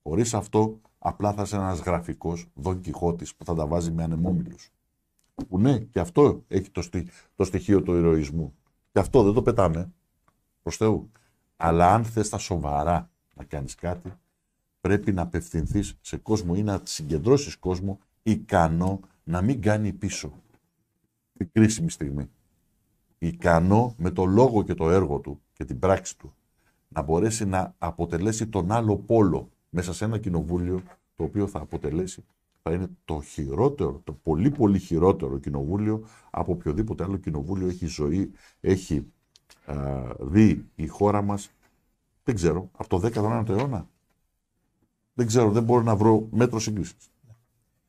Χωρίς αυτό, απλά θα είσαι ένας γραφικός Δον Κιχώτης που θα τα βάζει με ανεμόμυλους. Που ναι, και αυτό έχει το στοιχείο του ηρωισμού. Και αυτό δεν το πετάμε. προς Θεού. Αλλά αν θες τα σοβαρά να κάνεις κάτι, πρέπει να απευθυνθείς σε κόσμο ή να συγκεντρώσεις κόσμο ικανό να μην κάνει πίσω την κρίσιμη στιγμή. Ικανό με το λόγο και το έργο του και την πράξη του να μπορέσει να αποτελέσει τον άλλο πόλο μέσα σε ένα κοινοβούλιο το οποίο θα αποτελέσει, θα είναι το χειρότερο, το πολύ πολύ χειρότερο κοινοβούλιο από οποιοδήποτε άλλο κοινοβούλιο έχει ζωή, έχει δει η χώρα μας, δεν ξέρω, από το 19ο αιώνα. Δεν ξέρω, δεν μπορώ να βρω μέτρο σύγκρισης.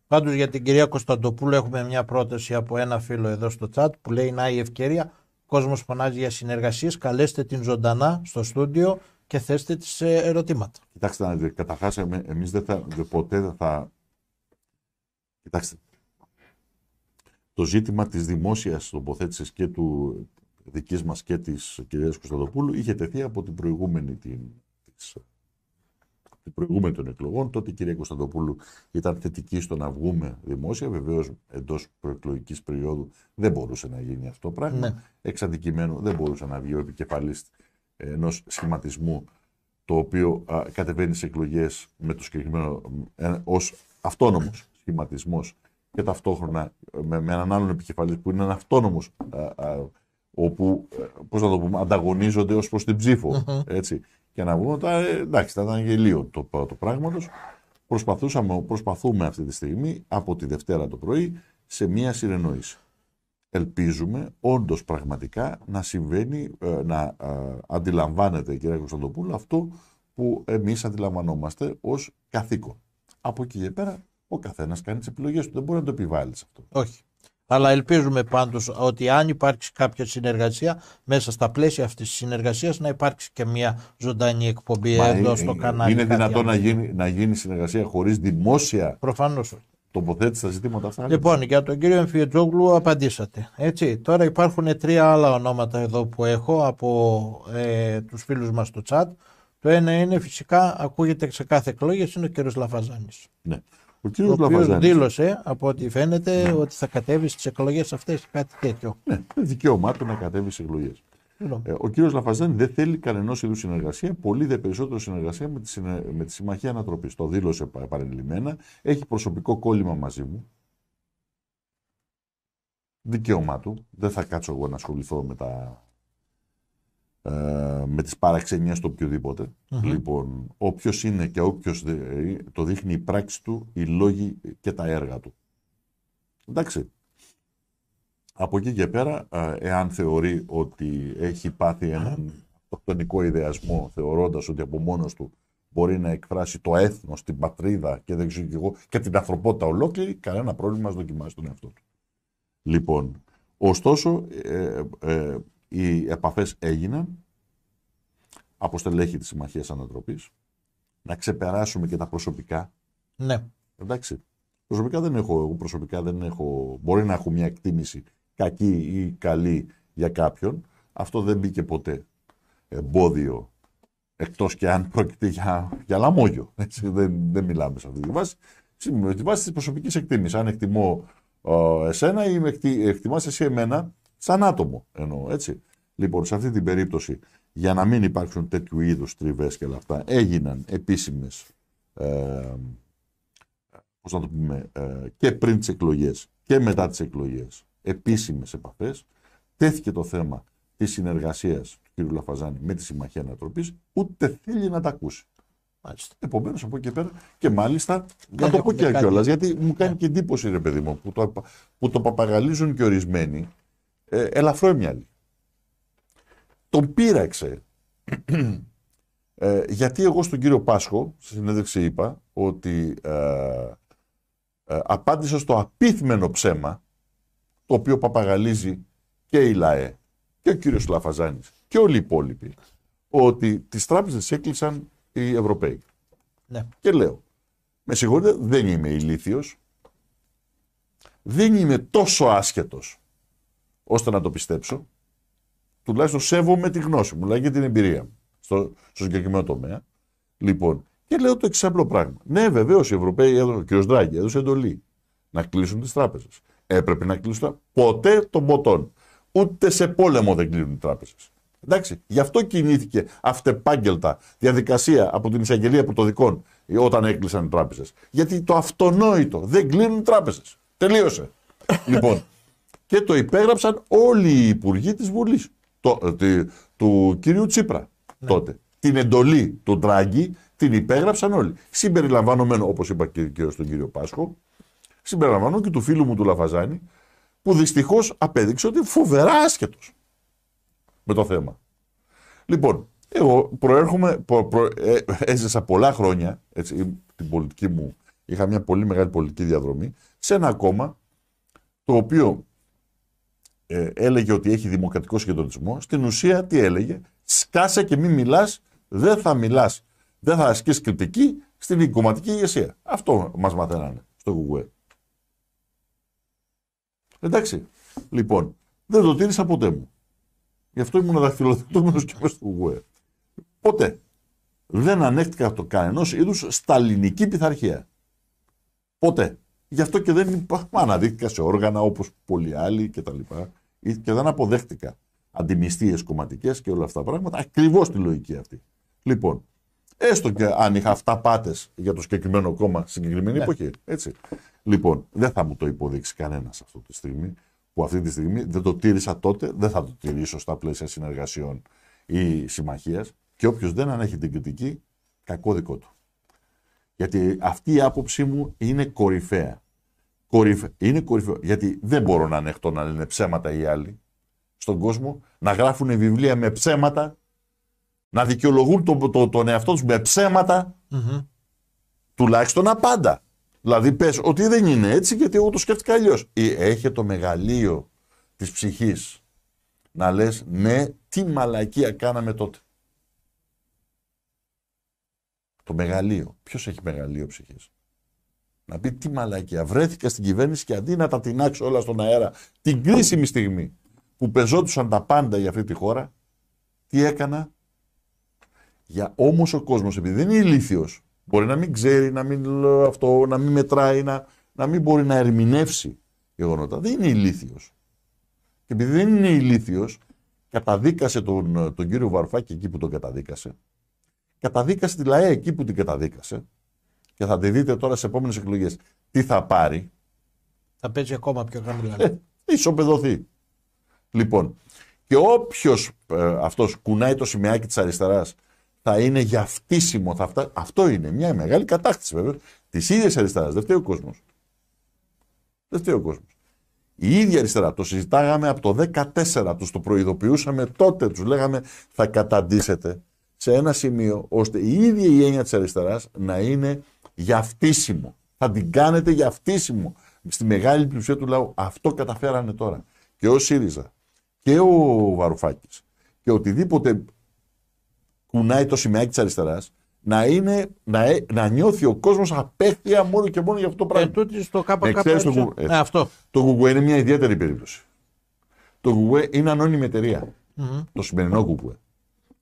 Πάντως για την κυρία Κωνσταντοπούλου έχουμε μια πρόταση από ένα φίλο εδώ στο chat που λέει να η ευκαιρία, ο κόσμος φωνάζει για συνεργασίες, καλέστε την ζωντανά στο στούντιο και θέστε τις ερωτήματα. Κοιτάξτε, καταρχάς εμείς ποτέ δεν θα... Κοιτάξτε, το ζήτημα της δημόσιας τοποθέτησης και του δικής μας και της κυρίας Κωνσταντοπούλου είχε τεθεί από την προηγούμενη των εκλογών. Τότε η κυρία Κωνσταντοπούλου ήταν θετική στο να βγούμε δημόσια. Βεβαίως εντός προεκλογικής περίοδου δεν μπορούσε να γίνει αυτό το πράγμα. Ναι. Εξ αντικειμένου δεν μπορούσε να βγει ο επικεφαλής ενός σχηματισμού το οποίο κατεβαίνει σε εκλογές με το συγκεκριμένο ως αυτόνομος σχηματισμός και ταυτόχρονα με έναν άλλον επικεφαλής που είναι ένα αυτόνομος όπου, πώς να το πούμε, ανταγωνίζονται ως προς την ψήφο. Έτσι. Και να βγουν, εντάξει, θα ήταν γελίο το πράγμα τους. Προσπαθούμε αυτή τη στιγμή από τη Δευτέρα το πρωί σε μία συνεννόηση. Ελπίζουμε όντως πραγματικά να συμβαίνει, να αντιλαμβάνεται η κυρία Κωνσταντοπούλου αυτό που εμείς αντιλαμβανόμαστε ως καθήκον. Από εκεί και πέρα ο καθένας κάνει τις επιλογές του. Δεν μπορεί να το επιβάλλει σε αυτό. Όχι. Αλλά ελπίζουμε πάντως ότι αν υπάρξει κάποια συνεργασία, μέσα στα πλαίσια αυτής της συνεργασίας να υπάρξει και μια ζωντανή εκπομπή εδώ στο κανάλι. Είναι δυνατόν να γίνει συνεργασία χωρίς δημόσια προφανώς τοποθέτηση στα ζητήματα αυτά? Λοιπόν, για τον κύριο Εμφιετζόγλου απαντήσατε. Έτσι, τώρα υπάρχουν 3 άλλα ονόματα εδώ που έχω από τους φίλους μας στο chat. Το ένα είναι φυσικά, ακούγεται σε κάθε εκλογές, είναι ο κύριος Λαφαζάνης. Ναι. Ο οποίος δήλωσε, από ό,τι φαίνεται, ναι, ότι θα κατέβει στις εκλογές αυτές, κάτι τέτοιο. Ναι, είναι δικαίωμά του να κατέβει στις εκλογές. Ο κύριος Λαφαζάνη δεν θέλει κανενός είδους συνεργασία, πολύ δε περισσότερο συνεργασία με τη Συμμαχία Ανατροπής. Το δήλωσε παρελειμμένα, έχει προσωπικό κόλλημα μαζί μου. Δικαίωμά του. Δεν θα κάτσω εγώ να ασχοληθώ με τις παραξενίες του οποιοδήποτε. Λοιπόν, όποιος είναι και όποιος το δείχνει η πράξη του, οι λόγοι και τα έργα του. Εντάξει. Από εκεί και πέρα, εάν θεωρεί ότι έχει πάθει έναν αυτοκτονικό ιδεασμό, θεωρώντας ότι από μόνος του μπορεί να εκφράσει το έθνος, την πατρίδα και δεν ξέρω και εγώ, και την ανθρωπότητα ολόκληρη, κανένα πρόβλημα να δοκιμάσει τον εαυτό του. Λοιπόν, ωστόσο, οι επαφές έγιναν από στελέχη της Συμμαχίας Ανατροπής, να ξεπεράσουμε και τα προσωπικά. Ναι. Εντάξει. Προσωπικά δεν έχω, μπορεί να έχω μια εκτίμηση κακή ή καλή για κάποιον. Αυτό δεν μπήκε ποτέ εμπόδιο, εκτός και αν πρόκειται για λαμόγιο. Έτσι, δεν μιλάμε σε αυτή τη βάση. Με τη βάση της προσωπικής εκτίμησης. Αν εκτιμώ εσένα ή εκτιμάς εσύ εμένα σαν άτομο. Εννοώ, έτσι. Λοιπόν, σε αυτή την περίπτωση, για να μην υπάρξουν τέτοιου είδους τριβές και όλα αυτά, έγιναν επίσημες, πώς να το πούμε, και πριν τις εκλογές και μετά τις εκλογές, επίσημες επαφές. Τέθηκε το θέμα της συνεργασίας του κ. Λαφαζάνη με τη Συμμαχία Ανατροπής, ούτε θέλει να τα ακούσει. Επομένως, από εκεί και πέρα, και μάλιστα, να το πω και κιόλας, γιατί μου κάνει και εντύπωση, ρε παιδί μου, που το παπαγαλίζουν και ορισμένοι, ελαφρόμυαλοι. Τον πείραξε. Γιατί εγώ στον κύριο Πάσχο, στη συνέντευξη είπα, ότι απάντησα στο απίθμενο ψέμα, το οποίο παπαγαλίζει και η ΛΑΕ και ο κύριος Λαφαζάνης και όλοι οι υπόλοιποι, ότι τις τράπεζες έκλεισαν οι Ευρωπαίοι. Ναι. Και λέω, με συγχωρείτε, δεν είμαι ηλίθιος, δεν είμαι τόσο άσχετος ώστε να το πιστέψω, τουλάχιστον σέβομαι τη γνώση μου, δηλαδή και την εμπειρία μου στο συγκεκριμένο τομέα. Λοιπόν, και λέω το εξαπλό πράγμα. Ναι, βεβαίως οι Ευρωπαίοι, ο κ. Ντράγκη έδωσε εντολή να κλείσουν τις τράπεζες. Έπρεπε να κλείσουν ποτέ των ποτών. Ούτε σε πόλεμο δεν κλείνουν οι τράπεζες. Εντάξει, γι' αυτό κινήθηκε αυτεπάγγελτα διαδικασία από την εισαγγελία πρωτοδικών όταν έκλεισαν οι τράπεζες. Γιατί το αυτονόητο, δεν κλείνουν τράπεζες. Τελείωσε. Λοιπόν, και το υπέγραψαν όλοι οι υπουργοί της Βουλής του κυρίου Τσίπρα τότε. Την εντολή του Ντράγκη την υπέγραψαν όλοι. Συμπεριλαμβανομένου, όπως είπα και στον κύριο Πάσχο, συμπεριλαμβανομένου και του φίλου μου του Λαφαζάνη, που δυστυχώς απέδειξε ότι φοβερά άσχετος με το θέμα. Λοιπόν, εγώ έζησα πολλά χρόνια, έτσι, την πολιτική μου, είχα μια πολύ μεγάλη πολιτική διαδρομή, σε ένα κόμμα το οποίο έλεγε ότι έχει δημοκρατικό συγκεντρωτισμό. Στην ουσία τι έλεγε? Σκάσε και μην μιλάς, δεν θα ασκείς κριτική στην κομματική ηγεσία. Αυτό μας μαθαίνανε στο Κουκουέ. Εντάξει, λοιπόν, δεν το τήρησα ποτέ μου. Γι' αυτό ήμουν δαχτυλοδεικτούμενος και μέσα στο Κουκουέ. Ποτέ δεν ανέχτηκα το κανενός είδους σταλινική πειθαρχία. Ποτέ. Γι' αυτό και δεν αναδείχθηκα σε όργανα όπως πολλοί άλλοι κτλ. Και δεν αποδέχτηκα αντιμυστίες κομματικές και όλα αυτά τα πράγματα. Ακριβώς τη λογική αυτή. Λοιπόν, έστω και αν είχα αυταπάτες για το συγκεκριμένο κόμμα στη συγκεκριμένη εποχή. Έτσι. Λοιπόν, δεν θα μου το υποδείξει κανένας αυτή τη στιγμή δεν το τήρησα τότε, δεν θα το τηρήσω στα πλαίσια συνεργασιών ή συμμαχίας. Και όποιος δεν ανέχει την κριτική, κακό δικό του. Γιατί αυτή η άποψή μου είναι κορυφαία. Είναι κορυφαίο. Γιατί δεν μπορώ να ανεχτώ να λένε ψέματα οι άλλοι στον κόσμο, να γράφουν βιβλία με ψέματα, να δικαιολογούν τον εαυτό τους με ψέματα, τουλάχιστον απάντα. Δηλαδή πες ότι δεν είναι έτσι γιατί εγώ το σκέφτηκα αλλιώς. Έχει το μεγαλείο της ψυχής να λες ναι, τι μαλακία κάναμε τότε. Το μεγαλείο. Ποιος έχει μεγαλείο ψυχής? Να πει τι μαλακία. Βρέθηκα στην κυβέρνηση και αντί να τα τεινάξω όλα στον αέρα την κρίσιμη στιγμή που πεζόντουσαν τα πάντα για αυτή τη χώρα, τι έκανα? Όμως ο κόσμος, επειδή δεν είναι ηλίθιος, μπορεί να μην ξέρει, να μην λέω αυτό, να μην μετράει, να μην μπορεί να ερμηνεύσει γεγονότα. Δεν είναι ηλίθιος. Και επειδή δεν είναι ηλίθιος, καταδίκασε τον κύριο Βαρουφάκη εκεί που τον καταδίκασε. Καταδίκασε τη ΛΑΕ εκεί που την καταδίκασε. Και θα τη δείτε τώρα σε επόμενες εκλογές. Τι θα πάρει? Θα παίζει ακόμα πιο χαμηλά. Ισοπεδωθεί. Λοιπόν, και όποιος αυτός κουνάει το σημαίακι της αριστεράς, θα είναι για φτύσιμο. Αυτό είναι μια μεγάλη κατάκτηση βέβαια της ίδιας αριστεράς. Δεν φταίει ο κόσμος. Δεν φταίει ο κόσμος. Η ίδια αριστερά, το συζητάγαμε από το 2014, τους το προειδοποιούσαμε τότε, τους λέγαμε θα καταντήσετε σε ένα σημείο ώστε η ίδια η έννοια της αριστεράς να είναι για φτύσιμο. Θα την κάνετε για φτύσιμο. Στη μεγάλη πλειοψηφία του λαού. Αυτό καταφέρανε τώρα. Και ο ΣΥΡΙΖΑ και ο Βαρουφάκης και οτιδήποτε κουνάει το σημαίακι της αριστεράς να νιώθει ο κόσμος απέχθεια μόνο και μόνο για αυτό το πράγμα. Στο αυτό. Το Κουκουέ είναι μια ιδιαίτερη περίπτωση. Το Κουκουέ είναι ανώνυμη εταιρεία. Το σημερινό Κουκουέ.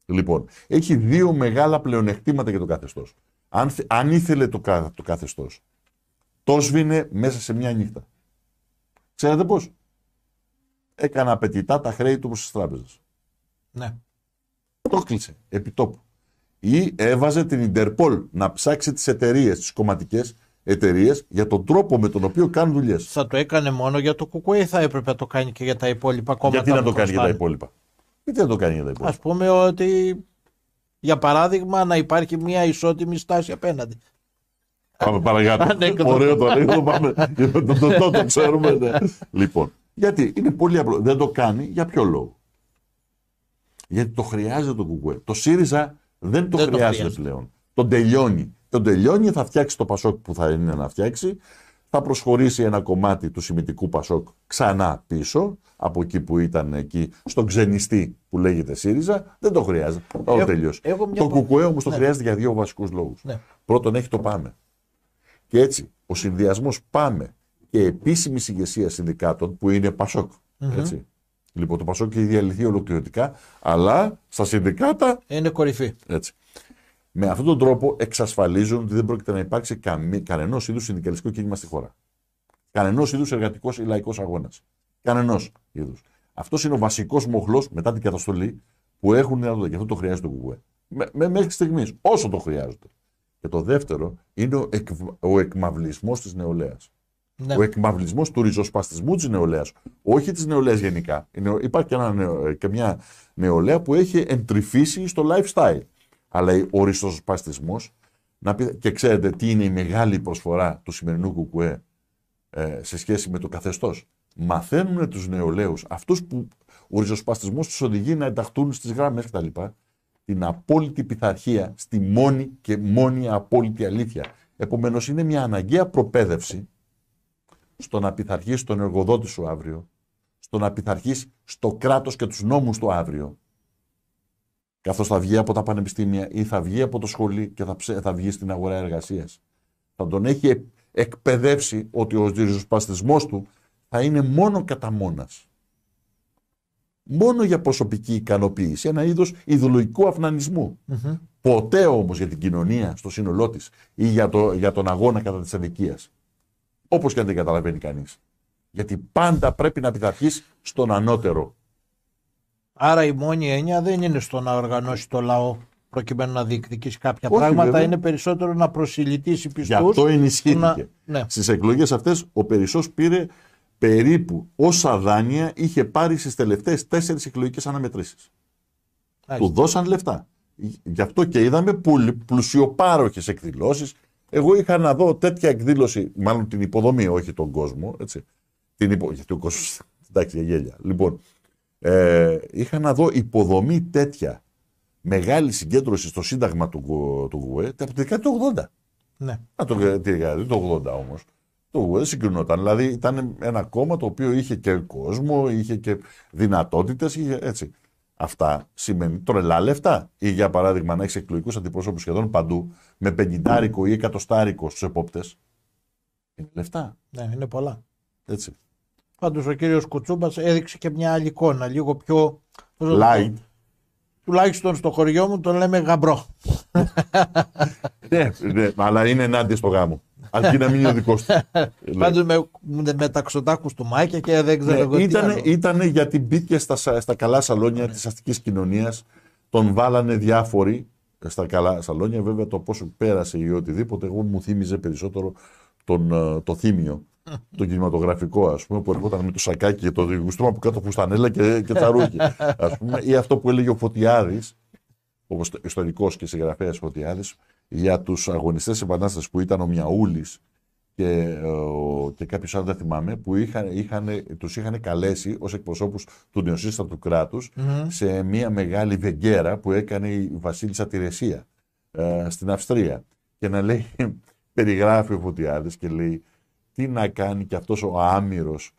Λοιπόν, έχει δύο μεγάλα πλεονεκτήματα για το καθεστώς. Αν ήθελε το καθεστώς, το σβήνε μέσα σε μια νύχτα. Ξέρετε πώς? Έκανα απαιτητά τα χρέη του προς τις τράπεζες. Ναι. Το κλείσε επί τόπου. Ή έβαζε την Ιντερπολ να ψάξει τις εταιρείες, τις κομματικές εταιρείες, για τον τρόπο με τον οποίο κάνουν δουλειές. Θα το έκανε μόνο για το Κουκουέ ή θα έπρεπε να το κάνει και για τα υπόλοιπα κόμματα? Γιατί να το κάνει για τα υπόλοιπα? Γιατί να το κάνει για τα υπόλοιπα? Ας πούμε ότι, για παράδειγμα, να υπάρχει μια ισότιμη στάση απέναντι. Πάμε παρακάτω. Ωραίο το λέω. Πάμε. Το ξέρουμε. Ναι. Λοιπόν, γιατί είναι πολύ απλό. Δεν το κάνει για ποιο λόγο? Γιατί το χρειάζεται το Κουκουέ. Το ΣΥΡΙΖΑ δεν το χρειάζεται πλέον. Τον τελειώνει. Τον τελειώνει, θα φτιάξει το Πασόκ που θα είναι να φτιάξει. Θα προσχωρήσει ένα κομμάτι του σημιτικού Πασόκ ξανά πίσω, από εκεί που ήταν εκεί, στον ξενιστή που λέγεται ΣΥΡΙΖΑ. Δεν το χρειάζεται. Το τελειώσει. Το Κουκουέ όμως το χρειάζεται για δύο βασικούς λόγους. Ναι. Πρώτον, έχει το ΠΑΜΕ. Και έτσι, ο συνδυασμός ΠΑΜΕ και επίσημη ηγεσία συνδικάτων που είναι Πασόκ. Έτσι. Λοιπόν, το Πασόκ έχει διαλυθεί ολοκληρωτικά, αλλά στα συνδικάτα είναι κορυφή. Έτσι. Με αυτόν τον τρόπο εξασφαλίζουν ότι δεν πρόκειται να υπάρξει κανενός είδους συνδικαλιστικό κίνημα στη χώρα. Κανενός είδους εργατικός ή λαϊκός αγώνας. Κανενός είδους. Αυτός είναι ο βασικός μοχλός μετά την καταστολή που έχουν δυνατότητα. Και αυτό το χρειάζεται το ΚΚΕ. Μέχρι στιγμής, όσο το χρειάζονται. Και το δεύτερο είναι ο εκμαυλισμός της νεολαίας. Ναι. Ο εκμαυλισμός του ριζοσπαστισμού της νεολαίας. Όχι της νεολαίας γενικά. Υπάρχει και μια νεολαία που έχει εντρυφήσει στο lifestyle. Αλλά ο ριζοσπαστισμός, και ξέρετε τι είναι η μεγάλη προσφορά του σημερινού ΚΚΕ σε σχέση με το καθεστώς. Μαθαίνουν τους νεολαίους, αυτούς που ο ριζοσπαστισμός τους οδηγεί να ενταχθούν στις γράμμες κτλ. Την απόλυτη πειθαρχία στη μόνη και μόνη απόλυτη αλήθεια. Επομένως είναι μια αναγκαία προπαίδευση στο να πειθαρχείς τον εργοδότη σου αύριο, στο να πειθαρχείς στο κράτος και τους νόμους του αύριο, καθώς θα βγει από τα πανεπιστήμια ή θα βγει από το σχολείο και θα βγει στην αγορά εργασίας. Θα τον έχει εκπαιδεύσει ότι ο ριζοσπαστισμός του θα είναι μόνο κατά μόνας. Μόνο για προσωπική ικανοποίηση, ένα είδος ιδεολογικού αυνανισμού. Mm-hmm. Ποτέ όμως για την κοινωνία στο σύνολό της ή για τον αγώνα κατά της αδικίας. Όπως και αν δεν καταλαβαίνει κανείς. Γιατί πάντα πρέπει να πειθαρχείς στον ανώτερο. Άρα η μόνη έννοια δεν είναι στο να οργανώσει το λαό προκειμένου να διεκδικήσει κάποια Όχι, πράγματα, βέβαια. είναι περισσότερο να προσιλητήσει πιστούς. Γι' αυτό ενισχύθηκε. Ναι. Στις εκλογές αυτές ο Περισσός πήρε περίπου όσα δάνεια είχε πάρει στις τελευταίες 4 εκλογικές αναμετρήσεις. Του δώσαν λεφτά. Γι' αυτό και είδαμε πλουσιοπάροχες εκδηλώσεις. Εγώ είχα να δω τέτοια εκδήλωση, μάλλον την υποδομή, όχι τον κόσμο. Έτσι. Γιατί ο κόσμος, εντάξει, για γέλια. Λοιπόν, είχα να δω υποδομή τέτοια, μεγάλη συγκέντρωση στο Σύνταγμα του ΚΚΕ από τη δεκαετία του 80. Ναι. Το 80 όμως. Το ΚΚΕ συγκρινόταν. Δηλαδή ήταν ένα κόμμα το οποίο είχε και κόσμο, είχε και δυνατότητες, έτσι. Αυτά σημαίνει τρελά λεφτά. Ή για παράδειγμα να έχει εκλογικούς αντιπροσώπους σχεδόν παντού με 50 ή 100 στους επόπτες. Είναι λεφτά. Ναι, είναι πολλά. Έτσι. Πάντως ο κύριος Κουτσούμπας έδειξε και μια άλλη εικόνα, λίγο πιο light. Τουλάχιστον στο χωριό μου τον λέμε γαμπρό. Ναι, αλλά είναι ενάντια στο γάμο. Αρκεί να μην είναι ο δικός του. Πάντως με τα ξωτάκους του Μάκια και δεν ξέρω Ήτανε γιατί μπήκε στα καλά σαλόνια της αστικής κοινωνίας. Τον βάλανε διάφοροι στα καλά σαλόνια. Βέβαια το πόσο πέρασε ή οτιδήποτε, εγώ μου θύμιζε περισσότερο το Θύμιο. Το κινηματογραφικό, ας πούμε, που ερχόταν με το σακάκι και το γουστρώμα που κάτω φουστανέλα και τσαρούκι. Ας πούμε, ή αυτό που έλεγε ο Φωτιάδης, ο ιστορικός και συγγραφέας Φωτιάδης, για τους αγωνιστές της Επανάστασης που ήταν ο Μιαούλης και κάποιος άλλος δεν θυμάμαι, που τους είχαν καλέσει ως εκπροσώπους του νεοσύστατου κράτους σε μια μεγάλη βεγγέρα που έκανε η Βασίλισσα Τηρεσία στην Αυστρία. Και να λέει, περιγράφει ο Φωτιάδης και λέει, τι να κάνει και αυτός ο άμυρος,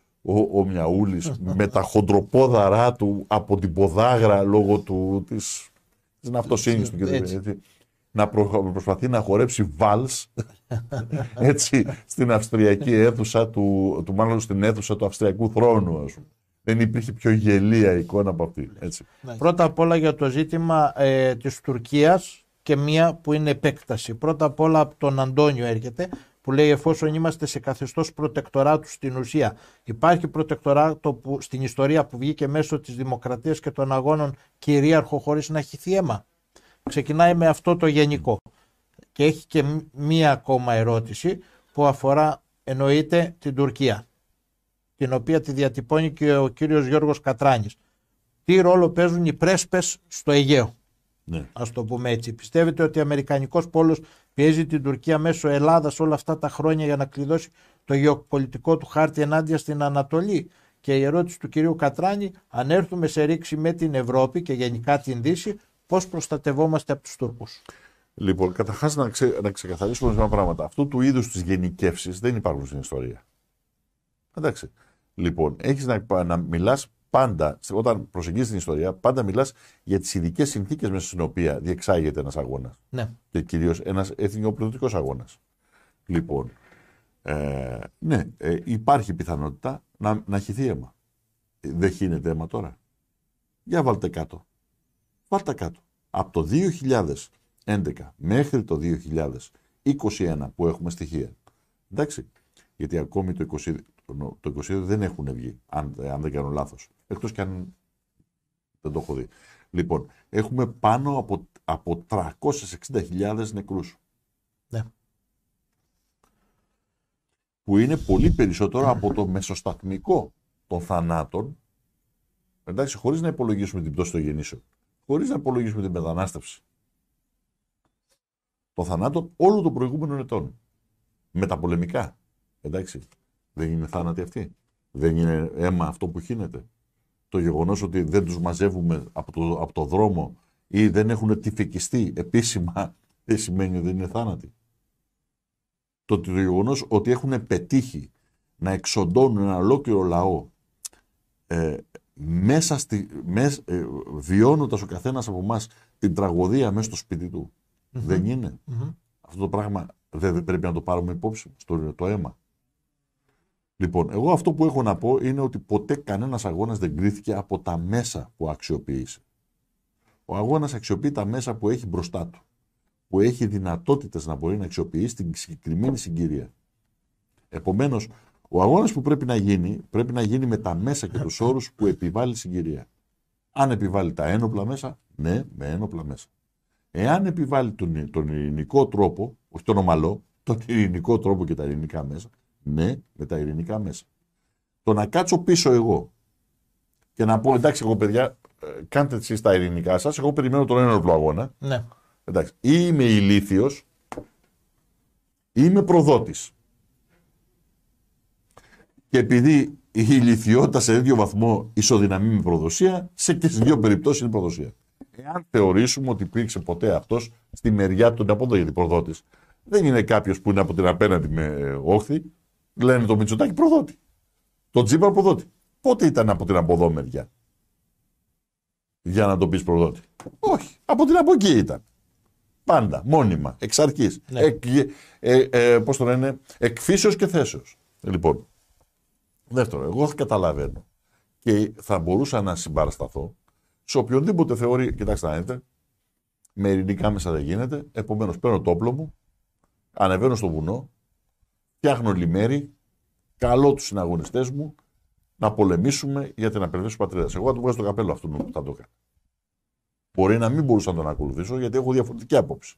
ο Μιαούλης, με τα χοντροπόδαρά του από την ποδάγρα λόγω της ναυτοσύνης του. Να προσπαθεί να χορέψει βάλς έτσι, στην αυστριακή αίθουσα μάλλον στην αίθουσα του Αυστριακού θρόνου, ας πούμε. Δεν υπήρχε πιο γελία εικόνα από αυτή. Έτσι. Πρώτα απ' όλα για το ζήτημα της Τουρκίας και μία που είναι επέκταση. Πρώτα απ' όλα από τον Αντώνιο έρχεται, που λέει εφόσον είμαστε σε καθεστώς προτεκτοράτου στην ουσία. Υπάρχει προτεκτοράτο στην ιστορία που βγήκε μέσω της δημοκρατίας και των αγώνων κυρίαρχο χωρίς να έχει θύμα. Ξεκινάει με αυτό το γενικό. Και έχει και μία ακόμα ερώτηση που αφορά εννοείται την Τουρκία, την οποία τη διατυπώνει και ο κύριος Γιώργος Κατράνης. Τι ρόλο παίζουν οι πρέσπες στο Αιγαίο? Ναι. Ας το πούμε έτσι. Πιστεύετε ότι ο Αμερικανικός πόλος πιέζει την Τουρκία μέσω Ελλάδας όλα αυτά τα χρόνια για να κλειδώσει το γεωπολιτικό του χάρτη ενάντια στην Ανατολή? Και η ερώτηση του κυρίου Κατράνη, αν έρθουμε σε ρήξη με την Ευρώπη και γενικά την Δύση, πώς προστατευόμαστε από τους Τούρκους? Λοιπόν, καταρχάς να ξεκαθαρίσουμε ορισμένα πράγματα. Αυτού του είδους τις γενικεύσεις δεν υπάρχουν στην ιστορία. Εντάξει. Λοιπόν, έχεις να μιλάς πάντα, όταν προσεγγίζεις την ιστορία, πάντα μιλάς για τις ειδικές συνθήκες μέσα στην οποία διεξάγεται ένας αγώνας. Ναι. Και κυρίως ένας εθνικοπολιτικός αγώνας. Λοιπόν, ναι, υπάρχει πιθανότητα να χυθεί αίμα. Δεν χύνεται αίμα τώρα? Για βάλτε κάτω. Βάλτε κάτω. Από το 2011 μέχρι το 2021 που έχουμε στοιχεία. Εντάξει. Γιατί ακόμη το 2022 δεν έχουν βγει, αν δεν κάνω λάθος. Εκτός και αν δεν το έχω δει. Λοιπόν, έχουμε πάνω από 360.000 νεκρούς. Ναι. Που είναι πολύ περισσότερο από το μεσοσταθμικό των θανάτων, εντάξει, χωρίς να υπολογίσουμε την πτώση των γεννήσεων, χωρίς να υπολογίσουμε την μετανάστευση. Των θανάτων όλων των προηγούμενων ετών. Μεταπολεμικά. Εντάξει, δεν είναι θάνατοι αυτοί. Δεν είναι αίμα αυτό που χύνεται. Το γεγονός ότι δεν τους μαζεύουμε από το δρόμο ή δεν έχουν τυφεκιστεί επίσημα, δεν σημαίνει ότι δεν είναι θάνατοι. Το γεγονός ότι έχουν πετύχει να εξοντώνουν ένα ολόκληρο λαό βιώνοντας ο καθένας από εμάς την τραγωδία μέσα στο σπίτι του. Δεν είναι. Αυτό το πράγμα δεν πρέπει να το πάρουμε υπόψη το αίμα. Λοιπόν, εγώ αυτό που έχω να πω είναι ότι ποτέ κανένας αγώνας δεν κρίθηκε από τα μέσα που αξιοποίησε. Ο αγώνας αξιοποιεί τα μέσα που έχει μπροστά του, που έχει δυνατότητες να μπορεί να αξιοποιήσει την συγκεκριμένη συγκυρία. Επομένως, ο αγώνας που πρέπει να γίνει με τα μέσα και τους όρους που επιβάλλει η συγκυρία. Αν επιβάλλει τα ένοπλα μέσα, ναι, με ένοπλα μέσα. Εάν επιβάλλει τον ειρηνικό τρόπο, όχι τον ομαλό, τον ειρηνικό τρόπο και τα ειρηνικά μέσα, ναι, με τα ειρηνικά μέσα. Το να κάτσω πίσω εγώ και να πω, εντάξει, εγώ παιδιά, κάντε εσείς τα ειρηνικά σας, εγώ περιμένω τον ένοπλο αγώνα. Ναι. Εντάξει, ή είμαι ηλίθιος, ή είμαι προδότης. Και επειδή η ηλιθιότητα σε ίδιο βαθμό ισοδυναμεί με προδοσία, και σε δύο περιπτώσεις είναι προδοσία. Εάν θεωρήσουμε ότι υπήρξε ποτέ αυτός στη μεριά του από εδώ, γιατί προδότης δεν είναι κάποιος που είναι από την απέναντι με όχθη, λένε το Μητσοτάκη προδότη. Το Τσίπρα προδότη. Πότε ήταν από την από εδώ μεριά, για να το πεις προδότη? Όχι. Από την από εκεί ήταν. Πάντα, μόνιμα, εξ αρχής. Ναι. Πώς το λένε, εκφύσεως και θέσεως. Λοιπόν, δεύτερο, εγώ θα καταλαβαίνω και θα μπορούσα να συμπαρασταθώ σε οποιονδήποτε θεωρεί, κοιτάξτε να δείτε, με ειρηνικά μέσα δεν γίνεται, επομένως παίρνω το όπλο μου, ανεβαίνω στο βουνό, φτιάχνω λιμέρι, καλώ τους συναγωνιστές μου να πολεμήσουμε για την απελευθέρωση της πατρίδας. Εγώ θα του βγάζω το καπέλο αυτού που θα το έκανε. Μπορεί να μην μπορούσα να τον ακολουθήσω γιατί έχω διαφορετική άποψη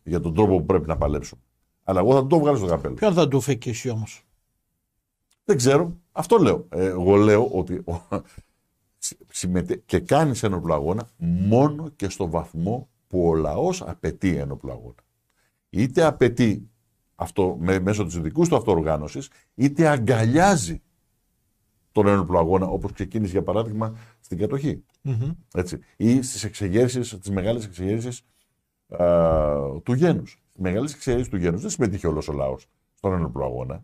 για τον τρόπο που πρέπει να παλέψω. Αλλά εγώ θα το βγάλω στο καπέλο. Ποιον θα του φύγει εσύ όμως? Δεν ξέρω. Αυτό λέω. Εγώ λέω ότι και κάνεις ένοπλο αγώνα μόνο και στο βαθμό που ο λαός απαιτεί ένοπλο αγώνα. Είτε απαιτεί αυτό μέσω της δικού του αυτοοργάνωσης, είτε αγκαλιάζει τον ένοπλο αγώνα, όπως ξεκίνησε για παράδειγμα στην κατοχή. Έτσι. Ή στις εξεγέρσεις, τις μεγάλες εξεγέρσεις του γένους. Στις μεγάλες εξεγέρσεις του γένους δεν συμμετείχε όλος ο λαός στον ένοπλο αγώνα,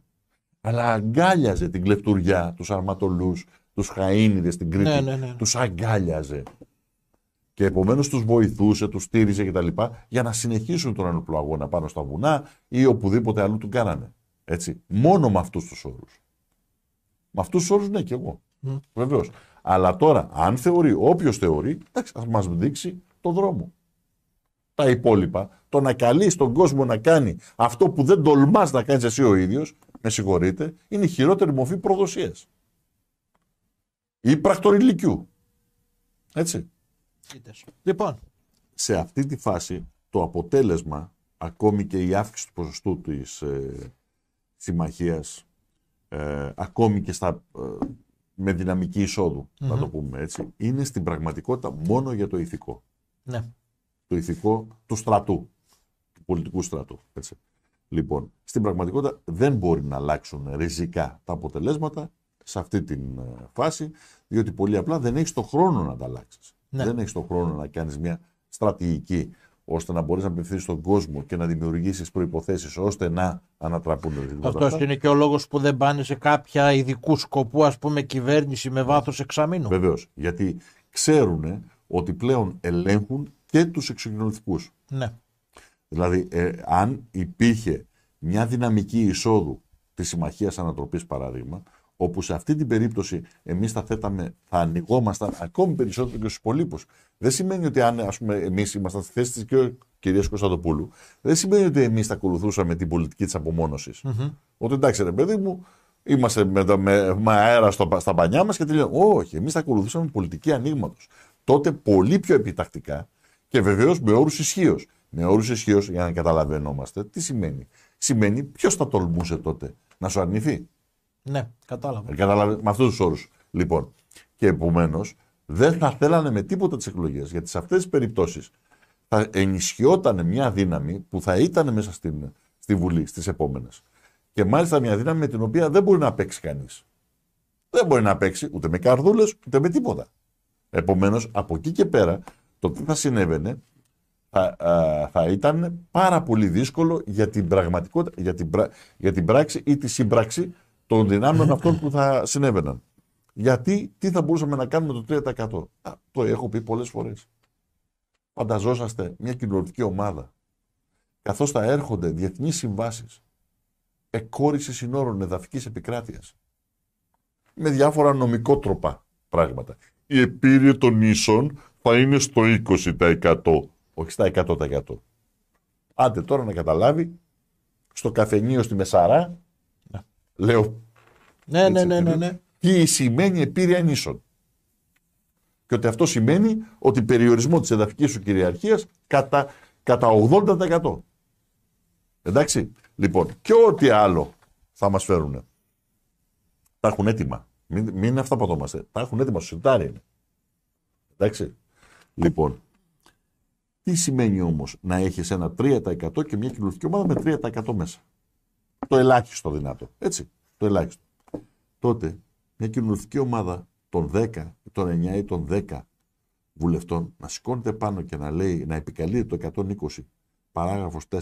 αλλά αγκάλιαζε την κλεφτουριά, τους αρματολούς, τους χαΐνιδες στην Κρήτη, ναι. Τους αγκάλιαζε. Και επομένως τους βοηθούσε, τους στήριζε κτλ. Για να συνεχίσουν τον ένοπλο αγώνα πάνω στα βουνά ή οπουδήποτε αλλού του κάνανε. Έτσι. Μόνο με αυτούς τους όρους. Με αυτούς τους όρους, ναι, και εγώ. Βεβαίως. Αλλά τώρα, αν θεωρεί, όποιος θεωρεί, εντάξει, ας μας δείξει τον δρόμο. Τα υπόλοιπα, το να καλείς τον κόσμο να κάνει αυτό που δεν τολμάς να κάνεις εσύ ο ίδιος, με συγχωρείτε, είναι η χειρότερη μορφή προδοσίας. Ή πρακτορηλικιού. Έτσι. Λοιπόν, σε αυτή τη φάση το αποτέλεσμα, ακόμη και η αύξηση του ποσοστού της συμμαχίας, ακόμη και με δυναμική εισόδου, να το πούμε έτσι, είναι στην πραγματικότητα μόνο για το ηθικό. Ναι. Το ηθικό του στρατού, του πολιτικού στρατού. Έτσι. Λοιπόν, στην πραγματικότητα δεν μπορεί να αλλάξουν ριζικά τα αποτελέσματα σε αυτή τη φάση, διότι πολύ απλά δεν έχεις το χρόνο να τα αλλάξεις. Ναι. Δεν έχεις το χρόνο να κάνεις μια στρατηγική ώστε να μπορείς να απευθύνεις στον κόσμο και να δημιουργήσεις προϋποθέσεις ώστε να ανατραπούν τα ζητήματα. Αυτός είναι και ο λόγος που δεν πάνε σε κάποια ειδικού σκοπού, ας πούμε, κυβέρνηση με βάθος εξαμήνου. Βεβαίως. Γιατί ξέρουν ότι πλέον ελέγχουν και τους εξοκοινωνιστικούς. Ναι. Δηλαδή, αν υπήρχε μια δυναμική εισόδου της Συμμαχίας Ανατροπής, παράδειγμα, όπου σε αυτή την περίπτωση εμείς θα ανοιγόμασταν ακόμη περισσότερο και στους υπολείπους. Δεν σημαίνει ότι αν, ας πούμε, εμείς ήμασταν στη θέση της κυρίας Κωνσταντοπούλου, δεν σημαίνει ότι εμείς θα ακολουθούσαμε την πολιτική της απομόνωσης. Ότι εντάξει, ρε παιδί μου, είμαστε με αέρα στα πανιά μας και τελειώνουμε. Όχι, εμείς θα ακολουθούσαμε πολιτική ανοίγματος. τότε πολύ πιο επιτακτικά και βεβαίως με όρους ισχύως. Με όρους ισχύως, για να καταλαβαίνόμαστε, τι σημαίνει. Σημαίνει ποιος θα τολμούσε τότε να σου αρνηθεί. Ναι, κατάλαβα. Με αυτούς τους όρους. Λοιπόν, και επομένως δεν θα θέλανε με τίποτα τις εκλογές, γιατί σε αυτές τις περιπτώσεις θα ενισχυόταν μια δύναμη που θα ήταν μέσα στη Βουλή στις επόμενες. Και μάλιστα μια δύναμη με την οποία δεν μπορεί να παίξει κανείς. Δεν μπορεί να παίξει ούτε με καρδούλες ούτε με τίποτα. Επομένως, από εκεί και πέρα, το τι θα συνέβαινε θα ήταν πάρα πολύ δύσκολο για την πραγματικότητα, για την πράξη ή τη σύμπραξη των δυνάμεων αυτών που θα συνέβαιναν. Γιατί τι θα μπορούσαμε να κάνουμε το 3%. Το έχω πει πολλές φορές. Φανταζόσαστε μια κοινωνική ομάδα, καθώς θα έρχονται διεθνείς συμβάσεις, εκχώρηση συνόρων εδαφικής επικράτειας, με διάφορα νομικότροπα πράγματα. Η επίρρεια των ίσων θα είναι στο 20%, όχι στα 100%. Άντε τώρα να καταλάβει, στο καφενείο στη Μεσαρά, λέω, Ναι. τι σημαίνει επίρρεια νήσων. Και ότι αυτό σημαίνει ότι περιορισμό της εδαφικής σου κυριαρχίας κατά 80%. Εντάξει, λοιπόν, και ό,τι άλλο θα μας φέρουνε. Τα έχουν έτοιμα. Μην αυταπατώμαστε. Τα έχουν έτοιμα, στο σιρτάρι είναι. Εντάξει, λοιπόν. Τι σημαίνει όμως να έχεις ένα 3% και μια κοινωνική ομάδα με 3% μέσα. Το ελάχιστο δυνατό. Έτσι, το ελάχιστο. Τότε μια κοινωνική ομάδα των 10, των 9 ή των 10 βουλευτών να σηκώνεται πάνω και να λέει, να επικαλείται το 120 παράγραφος 4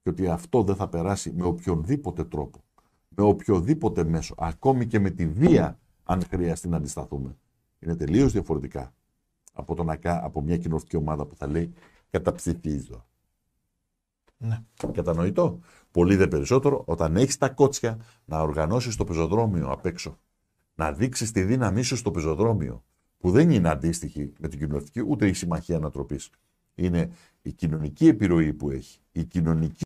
και ότι αυτό δεν θα περάσει με οποιονδήποτε τρόπο, με οποιοδήποτε μέσο, ακόμη και με τη βία αν χρειαστεί να αντισταθούμε. Είναι τελείως διαφορετικά από μια κοινωνική ομάδα που θα λέει καταψηφίζω. Ναι. Κατανοητό. Πολύ δε περισσότερο όταν έχεις τα κότσια να οργανώσεις το πεζοδρόμιο απ' έξω. Να δείξεις τη δύναμή σου στο πεζοδρόμιο, που δεν είναι αντίστοιχη με την κοινωνική ούτε η Συμμαχία Ανατροπής. Είναι η κοινωνική επιρροή που έχει, η κοινωνική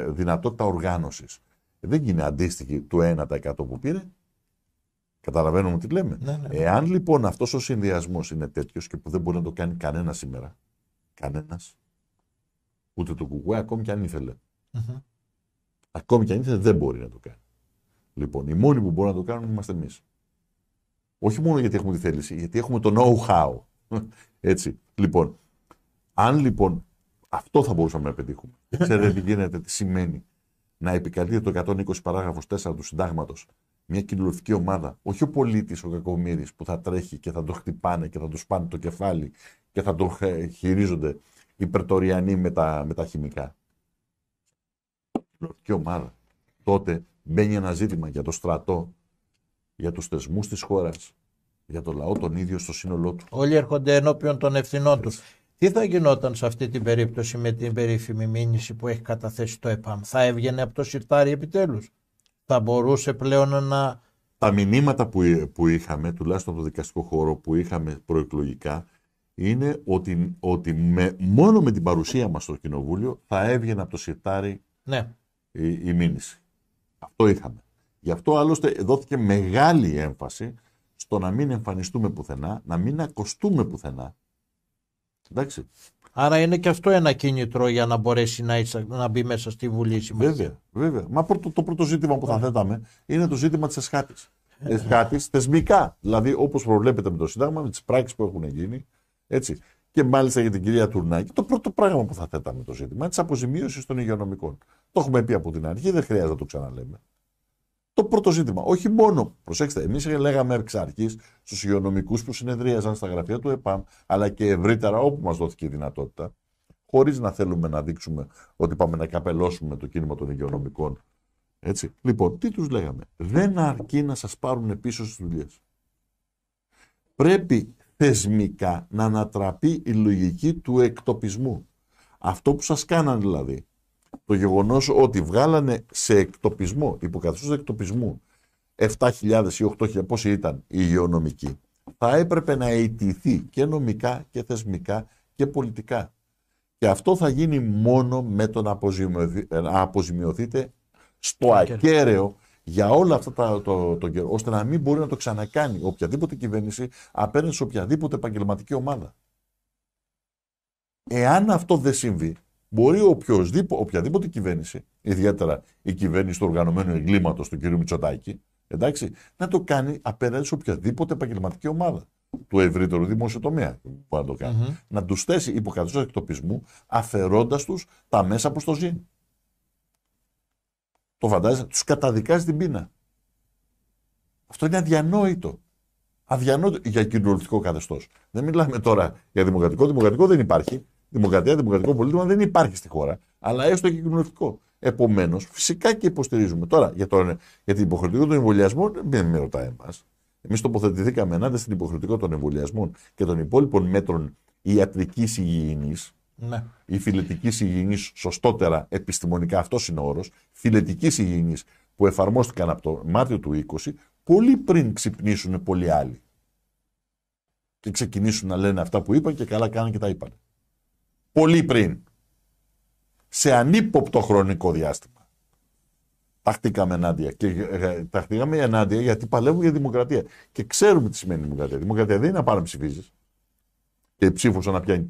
δυνατότητα οργάνωσης. Δεν είναι αντίστοιχη του 1% που πήρε. Καταλαβαίνουμε τι λέμε. Ναι. Εάν λοιπόν αυτός ο συνδυασμός είναι τέτοιος και που δεν μπορεί να το κάνει κανένα σήμερα, κανένας, ούτε το Κουκουέ, ακόμη και αν ήθελε. Ακόμη και αν ήθελε, δεν μπορεί να το κάνει. Λοιπόν, οι μόνοι που μπορούν να το κάνουν είμαστε εμείς. Όχι μόνο γιατί έχουμε τη θέληση, γιατί έχουμε το know-how. Έτσι. Λοιπόν, αν λοιπόν αυτό θα μπορούσαμε να πετύχουμε, ξέρετε τι γίνεται, τι σημαίνει να επικαλείται το 120 παράγραφος 4 του συντάγματος μια κοινωνική ομάδα, όχι ο πολίτης, ο κακομοίρης που θα τρέχει και θα το χτυπάνε και θα του σπάνε το κεφάλι και θα το χειρίζονται οι πρετοριανοί με τα χημικά. Κοινωνική ομάδα. Τότε μπαίνει ένα ζήτημα για το στρατό, για τους θεσμούς της χώρας, για το λαό τον ίδιο στο σύνολό του. Όλοι έρχονται ενώπιον των ευθυνών τους. Τι θα γινόταν σε αυτή την περίπτωση με την περίφημη μήνυση που έχει καταθέσει το ΕΠΑΜ? Θα έβγαινε από το σιρτάρι επιτέλους? Θα μπορούσε πλέον να... Τα μηνύματα που είχαμε, τουλάχιστον το δικαστικό χώρο που είχαμε προεκλογικά, είναι ότι μόνο με την παρουσία μας στο κοινοβούλιο θα έβγαινε από το σιρτάρι η μήνυση. Αυτό είχαμε. Γι' αυτό άλλωστε δόθηκε μεγάλη έμφαση στο να μην εμφανιστούμε πουθενά, να μην ακοστούμε πουθενά. Εντάξει. Άρα είναι και αυτό ένα κίνητρο για να μπορέσει να μπει μέσα στη Βουλή. Βέβαια. Μα το πρώτο ζήτημα που θα θέταμε είναι το ζήτημα της εσχάτης. Εσχάτης θεσμικά. Δηλαδή όπως προβλέπεται με το Σύνταγμα, με τις πράξεις που έχουν γίνει. Έτσι. Και μάλιστα για την κυρία Τουρνάκη, το πρώτο πράγμα που θα θέταμε το ζήτημα της αποζημίωσης των υγειονομικών. Το έχουμε πει από την αρχή, δεν χρειάζεται να το ξαναλέμε. Το πρώτο ζήτημα. Όχι μόνο, προσέξτε, εμείς λέγαμε εξ αρχής στους υγειονομικούς που συνεδρίαζαν στα γραφεία του ΕΠΑΜ, αλλά και ευρύτερα όπου μας δόθηκε η δυνατότητα, χωρίς να θέλουμε να δείξουμε ότι πάμε να καπελώσουμε το κίνημα των υγειονομικών. Έτσι. Λοιπόν, τι τους λέγαμε? Δεν αρκεί να σας πάρουν πίσω στις δουλειές. Πρέπει θεσμικά να ανατραπεί η λογική του εκτοπισμού. Αυτό που σας κάναν δηλαδή. Το γεγονός ότι βγάλανε σε εκτοπισμό, υποκαθεστώς εκτοπισμού, 7.000 ή 8.000, πόσοι ήταν οι υγειονομικοί, θα έπρεπε να αιτηθεί και νομικά και θεσμικά και πολιτικά. Και αυτό θα γίνει μόνο με το να αποζημιωθείτε στο ακέραιο για όλα αυτά τον καιρό, ώστε να μην μπορεί να το ξανακάνει οποιαδήποτε κυβέρνηση απέναντι σε οποιαδήποτε επαγγελματική ομάδα. Εάν αυτό δεν συμβεί, μπορεί οποιαδήποτε κυβέρνηση, ιδιαίτερα η κυβέρνηση του οργανωμένου εγκλήματος του κ. Μητσοτάκη, εντάξει, να το κάνει απέναντι σε οποιαδήποτε επαγγελματική ομάδα του ευρύτερου δημόσιου τομέα. Να το κάνει. Να τους θέσει υποκαθεστώς εκτοπισμού, αφαιρώντας τους τα μέσα προστοζήν. Το φαντάζεσαι, τους καταδικάζει την πείνα. Αυτό είναι αδιανόητο. Αδιανόητο για κοινωνικό καθεστώς. Δεν μιλάμε τώρα για δημοκρατικό. Δημοκρατικό δεν υπάρχει. Δημοκρατικό πολίτημα δεν υπάρχει στη χώρα. Αλλά έστω και κοινωνικό. Επομένως, φυσικά και υποστηρίζουμε. Τώρα, για την υποχρεωτικότητα των εμβολιασμών, δεν με ρωτάει εμάς. Εμείς τοποθετηθήκαμε ενάντια στην υποχρεωτικότητα των εμβολιασμών και των υπόλοιπων μέτρων ιατρικής υγιεινής. Ναι. Η φιλετικής υγιεινής, σωστότερα επιστημονικά, αυτός είναι ο όρος, φιλετικής υγιεινής που εφαρμόστηκαν από το Μάρτιο του 20, πολύ πριν ξυπνήσουν πολλοί άλλοι. Και ξεκινήσουν να λένε αυτά που είπαν και καλά κάναν και τα είπαν. Πολύ πριν. Σε ανύποπτο χρονικό διάστημα. Ταχτήκαμε ενάντια. Και ταχτήκαμε ενάντια γιατί παλεύουμε για δημοκρατία. Και ξέρουμε τι σημαίνει δημοκρατία. Δημοκρατία δεν είναι να πάρει να ψηφίζεις και η ψήφος να πιάνει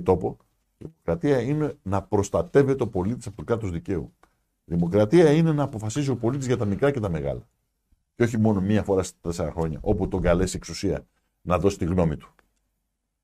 τόπο. Δημοκρατία είναι να προστατεύεται ο πολίτης από το κράτος δικαίου. Δημοκρατία είναι να αποφασίζει ο πολίτης για τα μικρά και τα μεγάλα. Και όχι μόνο μία φορά στα 4 χρόνια, όπου τον καλέσει η εξουσία να δώσει τη γνώμη του.